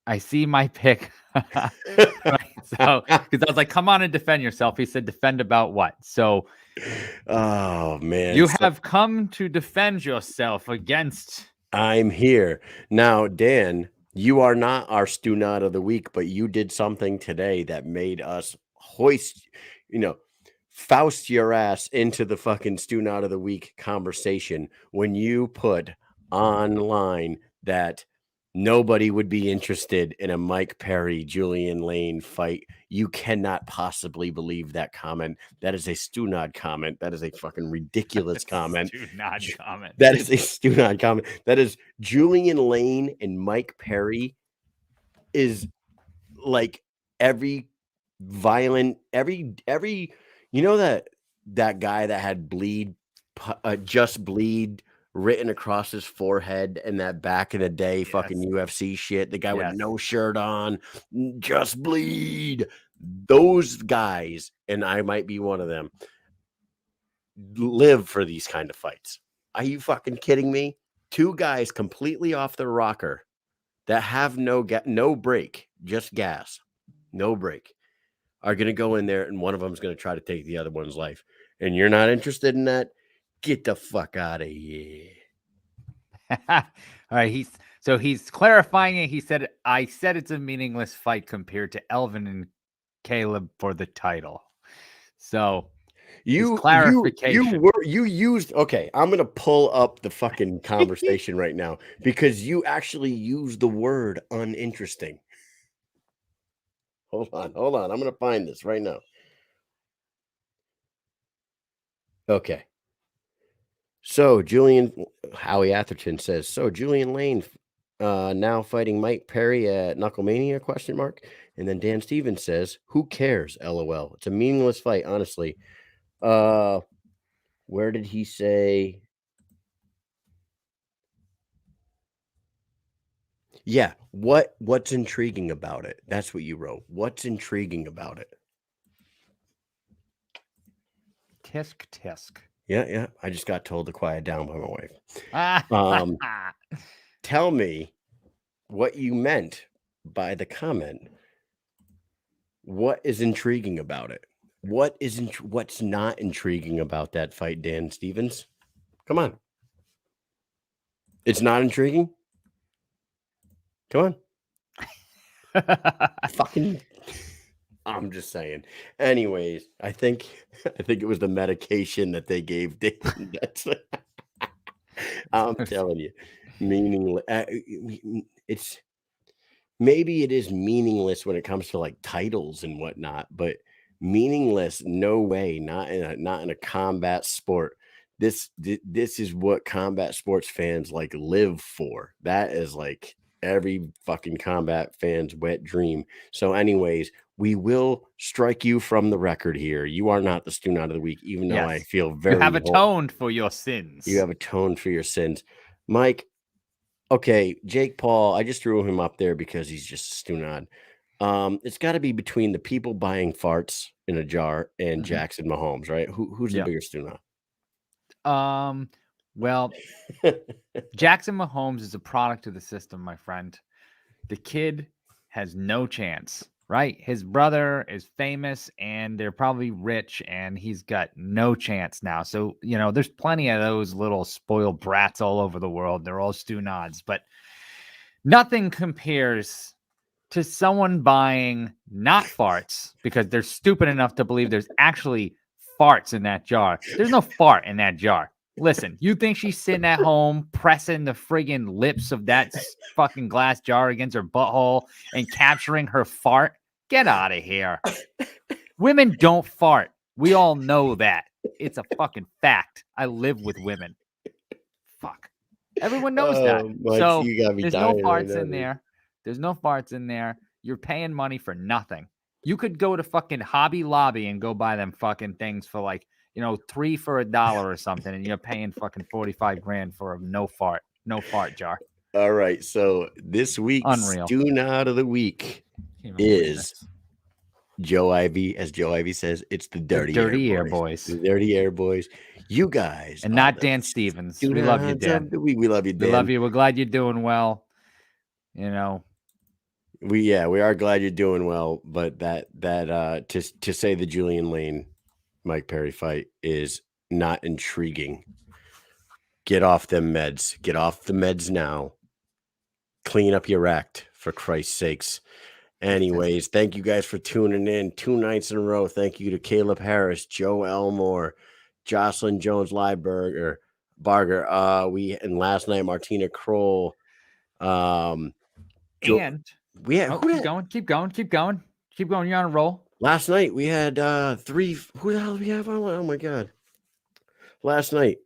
I see my pick. Right, so because I was like, come on and defend yourself. He said, defend about what? So, oh man, you have come to defend yourself against. I'm here now, Dan. You are not our Stoonad of the week, but you did something today that made us Faust your ass into the fucking Stoonad of the week conversation when you put online that nobody would be interested in a Mike Perry, Julian Lane fight. You cannot possibly believe that comment. That is a Stoonad comment. That is a fucking ridiculous comment. Stoonad comment. That is a Stoonad comment. That is Julian Lane and Mike Perry is like every violent, every that guy that had just bleed written across his forehead and that back in the day fucking UFC shit. The guy with no shirt on, just bleed. Those guys, and I might be one of them, live for these kind of fights. Are you fucking kidding me? 2 guys completely off the rocker that have no break, just gas, no break, are going to go in there and one of them is going to try to take the other one's life. And you're not interested in that? Get the fuck out of here. All right, he's clarifying it. He said, "I said it's a meaningless fight compared to Elvin and Kaleb for the title." So You used okay. I'm gonna pull up the fucking conversation right now because you actually used the word uninteresting. Hold on. I'm gonna find this right now. Okay. So Howie Atherton says, so Julian Lane now fighting Mike Perry at Knucklemania, question mark. And then Dan Stevens says, who cares? LOL. It's a meaningless fight, honestly. Where did he say? Yeah, what's intriguing about it? That's what you wrote. What's intriguing about it? Tisk tisk. Yeah. I just got told to quiet down by my wife. Tell me what you meant by the comment. What is intriguing about it? What's not intriguing about that fight, Dan Stevens? Come on. It's not intriguing? Come on. Fucking I'm just saying. Anyways, I think it was the medication that they gave Dan. I'm telling you, meaningless. It's maybe it is meaningless when it comes to like titles and whatnot, but meaningless, no way. Not in a combat sport. This is what combat sports fans like live for. That is like every fucking combat fan's wet dream. So, anyways, we will strike you from the record here. You are not the student out of the week, even though I feel very. You have atoned for your sins. You have atoned for your sins, Mike. Okay, Jake Paul. I just threw him up there because he's just a student. It's got to be between the people buying farts in a jar and Jackson Mahomes, right? Who's the bigger student? Well, Jackson Mahomes is a product of the system, my friend. The kid has no chance, right? His brother is famous and they're probably rich and he's got no chance now. So, there's plenty of those little spoiled brats all over the world. They're all stew nods, but nothing compares to someone buying not farts because they're stupid enough to believe there's actually farts in that jar. There's no fart in that jar. Listen, you think she's sitting at home pressing the friggin' lips of that fucking glass jar against her butthole and capturing her fart? Get out of here. Women don't fart. We all know that. It's a fucking fact. I live with women. Fuck. Everyone knows that. Mike, so there's no farts in there. There's no farts in there. You're paying money for nothing. You could go to fucking Hobby Lobby and go buy them fucking things for like, 3 for $1 or something, and you're paying fucking $45,000 for a no fart jar. All right, so this week's student out of the week is Joe Ivy. As Joe Ivy says, it's the Dirty Air Boys. The Dirty Air Boys. You guys, and not Dan Stevens. We love you, Dan. We love you, Dan. We love you. We're glad you're doing well. We are glad you're doing well, but that to say the Julian Lane Mike Perry fight is not intriguing. Get off them meds. Get off the meds now. Clean up your act, for Christ's sakes. Anyways, thank you guys for tuning in 2 nights in a row. Thank you to Kaleb Harris, Joe Elmore, Jocelyn Jones-Lybarger, and last night Martyna Krol. Keep going. You're on a roll. Last night we had 3. Who the hell do we have on? Oh my god! Last night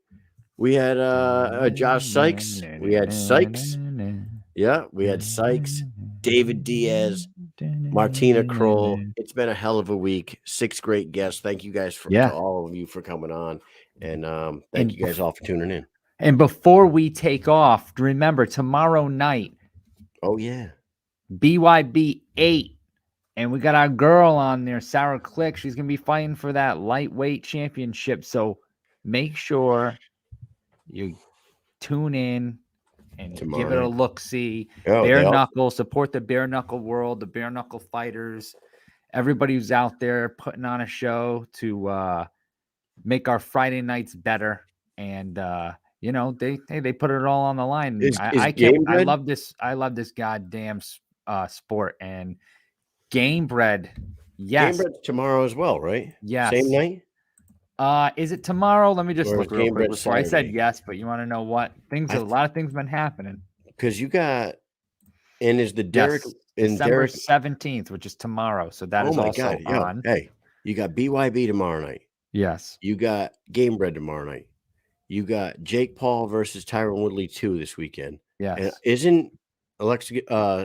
we had Josh Sykes. We had Sykes. Yeah, we had Sykes, David Diaz, Martyna Krol. It's been a hell of a week. 6 great guests. Thank you guys to all of you for coming on, and thank you guys all for tuning in. And before we take off, remember tomorrow night. Oh yeah, BYB 8. And we got our girl on there, Sarah Click. She's going to be fighting for that lightweight championship. So make sure you tune in and give it a look-see. Bare-Knuckle, support the Bare-Knuckle world, the Bare-Knuckle fighters, everybody who's out there putting on a show to make our Friday nights better. and they put it all on the line. Is I Gamebred? I love this goddamn sport and Gamebred. Yes, Gamebred's tomorrow as well, right? yes. Same night. Is it tomorrow? Let me just Or look is real quick Gamebred before I said Saturday? yes, but you want to know what a lot of things been happening. Because you got, and is the Derek and December Derek 17th, which is tomorrow. So that is also on. Hey, you got BYB tomorrow night. Yes. You got Gamebred tomorrow night. You got Jake Paul versus Tyron Woodley 2 this weekend. Yes. And isn't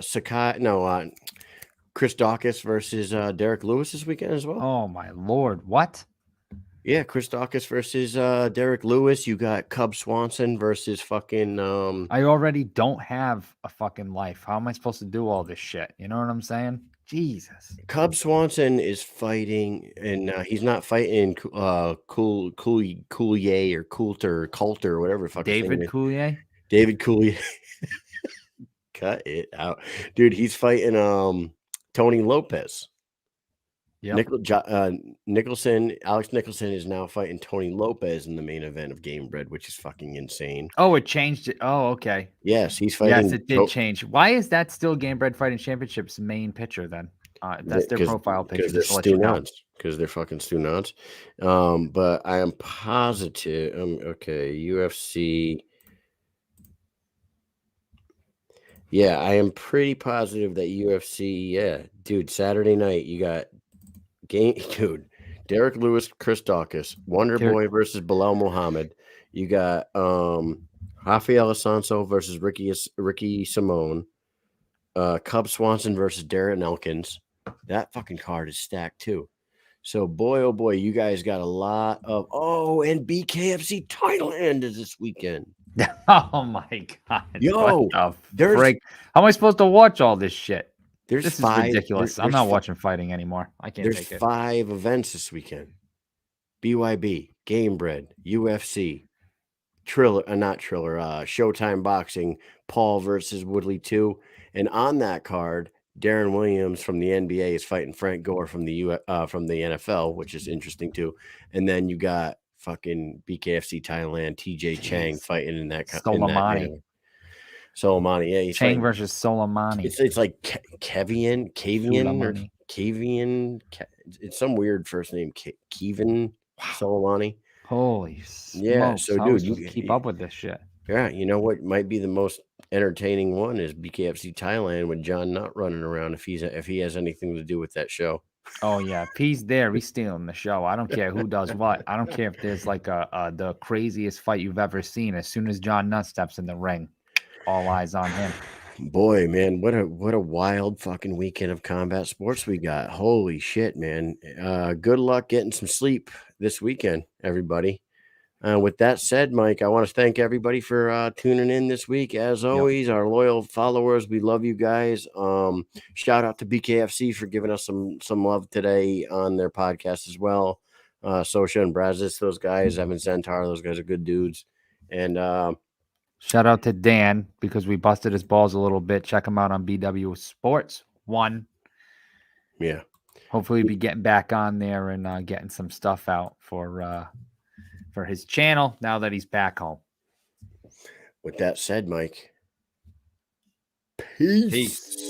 Sakai? No, Chris Dawkins versus Derek Lewis this weekend as well. Oh my Lord! What? Yeah, Chris Dawkins versus Derek Lewis. You got Cub Swanson versus fucking. I already don't have a fucking life. How am I supposed to do all this shit? You know what I'm saying? Jesus. Cub Swanson is fighting, and he's not fighting Coulier or Coulter, whatever. David Coulier. David Coulier. Cut it out, dude. He's fighting Tony Lopez. Yep. Alex Nicholson is now fighting Tony Lopez in the main event of Gamebred, which is fucking insane. Oh, it changed it. Oh, okay. Yes, he's fighting. Yes, it did change. Why is that still Gamebred Fighting Championship's main picture then? That's their profile picture. Because they're Stu Nuts. Because they're fucking Stu Nuts. But I am positive. Okay, UFC. Yeah, I am pretty positive that UFC. Yeah, dude. Saturday night, you got Derek Lewis, Chris Dawkins, Wonder Boy versus Bilal Muhammad. You got Rafael Alonso versus Ricky Simone. Cub Swanson versus Darren Elkins. That fucking card is stacked too. So boy, oh boy, you guys got a lot of and BKFC Thailand is this weekend. Oh my god! Yo, how am I supposed to watch all this shit? This is ridiculous. I'm not watching fighting anymore. I can't take it. There's 5 events this weekend. BYB, Gamebred, UFC, Showtime Boxing, Paul versus Woodley 2. And on that card, Darren Williams from the NBA is fighting Frank Gore from the NFL, which is interesting too. And then you got fucking BKFC Thailand, TJ Chang fighting in that Soleimani. Soleimani, yeah, he's Chang versus Soleimani. It's like Kavian. It's some weird first name, Kevin Soleimani. Holy smokes! So dude, you keep up with this shit. Yeah, you know what might be the most entertaining one is BKFC Thailand with John Nutt running around if he has anything to do with that show. Oh yeah, if he's there, he's stealing the show. I don't care who does what. I don't care if there's like the craziest fight you've ever seen. As soon as John Nutt steps in the ring, all eyes on him. Boy, man, what a wild fucking weekend of combat sports we got. Holy shit, man. Good luck getting some sleep this weekend, everybody. With that said, Mike, I want to thank everybody for tuning in this week. As always, our loyal followers, we love you guys. Shout out to BKFC for giving us some love today on their podcast as well. Sosha and Brazis, those guys, Evan Centaur, those guys are good dudes. And shout out to Dan because we busted his balls a little bit. Check him out on BW Sports 1. Yeah. Hopefully be getting back on there and getting some stuff out for his channel now that he's back home. With that said, Mike, peace.